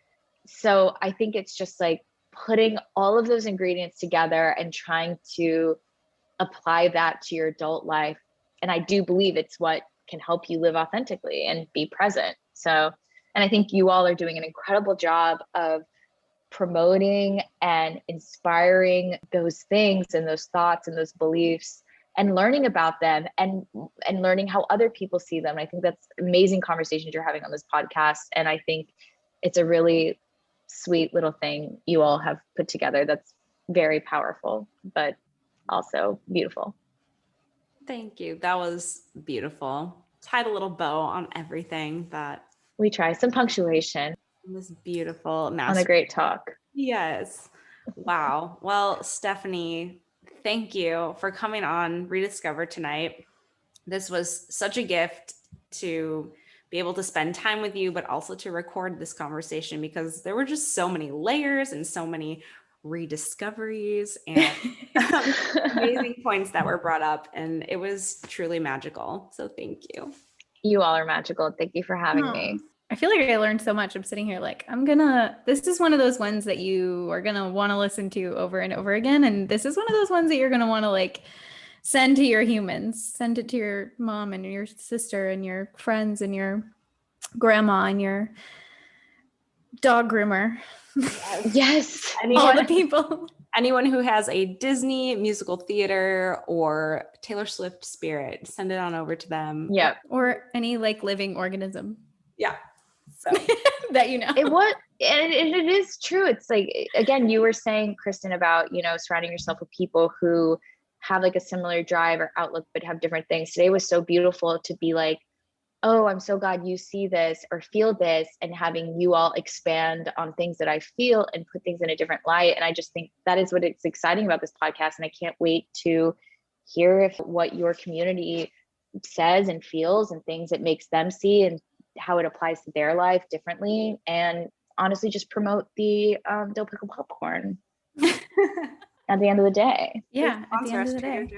So I think it's just like putting all of those ingredients together and trying to apply that to your adult life. And I do believe it's what can help you live authentically and be present. So, and I think you all are doing an incredible job of promoting and inspiring those things and those thoughts and those beliefs and learning about them and learning how other people see them. I think that's amazing conversations you're having on this podcast. And I think it's a really sweet little thing you all have put together that's very powerful, but also beautiful. Thank you. That was beautiful. Tied a little bow on everything that we try. Some punctuation. It was beautiful. On a great talk. Yes. Wow. Well, Stephanie, thank you for coming on ReDIScover tonight. This was such a gift to be able to spend time with you, but also to record this conversation because there were just so many layers and so many rediscoveries and amazing points that were brought up. And it was truly magical. So thank you. You all are magical. Thank you for having me. I feel like I learned so much. I'm sitting here like, this is one of those ones that you are going to want to listen to over and over again. And this is one of those ones that you're going to want to like send to your humans, send it to your mom and your sister and your friends and your grandma and your dog groomer. Yes. All the people. Anyone who has a Disney musical theater or Taylor Swift spirit, send it on over to them. Yeah. Or any like living organism. Yeah. So that you know. It is true. It's like, again, you were saying, Kristen, about, surrounding yourself with people who have like a similar drive or outlook, but have different things. Today was so beautiful to be like, oh, I'm so glad you see this or feel this, and having you all expand on things that I feel and put things in a different light. And I just think that is what it's exciting about this podcast. And I can't wait to hear what your community says and feels and things it makes them see and how it applies to their life differently. And honestly, just promote the dill pickle popcorn. At the end of the day. Yeah, at the end of the day.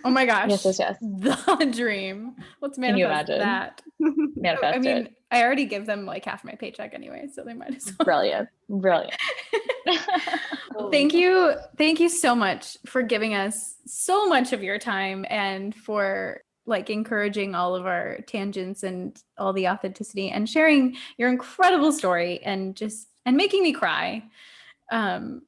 Oh my gosh. Yes. The dream. Let's manifest that. Manifest it. I already give them like half my paycheck anyway, so they might as well. Brilliant. Thank you so much for giving us so much of your time and for like encouraging all of our tangents and all the authenticity and sharing your incredible story and making me cry. I've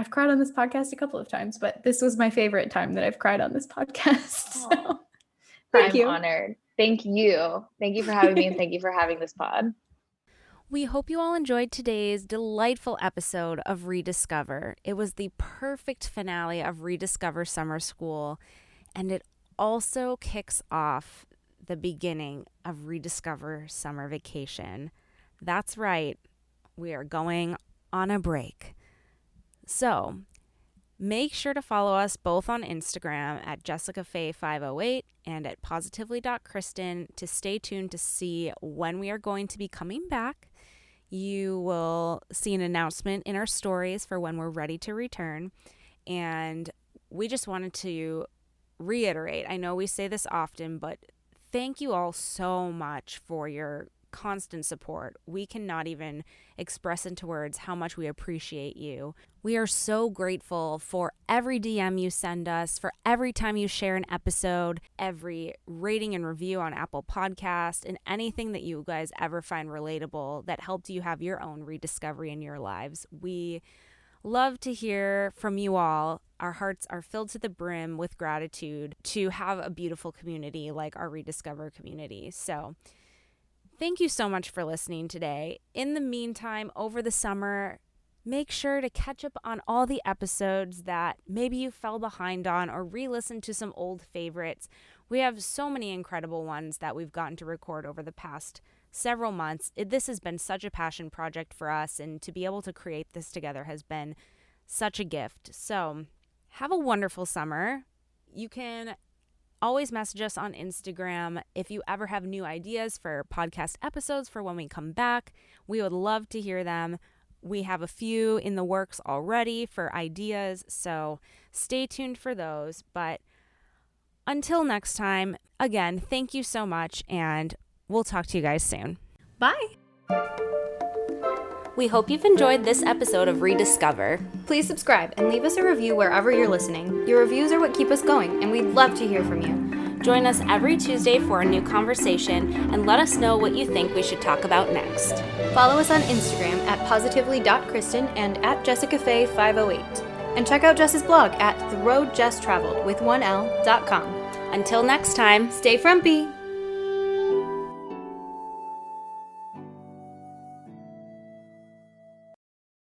cried on this podcast a couple of times, but this was my favorite time that I've cried on this podcast. So, thank you. I'm honored. Thank you. Thank you for having me, and thank you for having this pod. We hope you all enjoyed today's delightful episode of ReDIScover. It was the perfect finale of ReDIScover Summer School, and it also kicks off the beginning of ReDIScover Summer Vacation. That's right, we are going on a break. So, make sure to follow us both on Instagram at JessicaFaye508 and at positively.Kristen to stay tuned to see when we are going to be coming back. You will see an announcement in our stories for when we're ready to return. And we just wanted to reiterate, I know we say this often, but thank you all so much for your constant support. We cannot even express into words how much we appreciate you. We are so grateful for every DM you send us, for every time you share an episode, every rating and review on Apple Podcast, and anything that you guys ever find relatable that helped you have your own rediscovery in your lives. We love to hear from you all. Our hearts are filled to the brim with gratitude to have a beautiful community like our ReDIScover community. So thank you so much for listening today. In the meantime, over the summer, make sure to catch up on all the episodes that maybe you fell behind on or re-listen to some old favorites. We have so many incredible ones that we've gotten to record over the past several months. This has been such a passion project for us, and to be able to create this together has been such a gift. So have a wonderful summer. You can always message us on Instagram if you ever have new ideas for podcast episodes for when we come back. We would love to hear them. We have a few in the works already for ideas, so stay tuned for those. But until next time, again, thank you so much, and we'll talk to you guys soon. Bye. We hope you've enjoyed this episode of ReDIScover. Please subscribe and leave us a review wherever you're listening. Your reviews are what keep us going, and we'd love to hear from you. Join us every Tuesday for a new conversation, and let us know what you think we should talk about next. Follow us on Instagram at positively.Kristen and at JessicaFaye508. And check out Jess's blog at theroadjesstraveled with 1l.com. Until next time, Stay frumpy!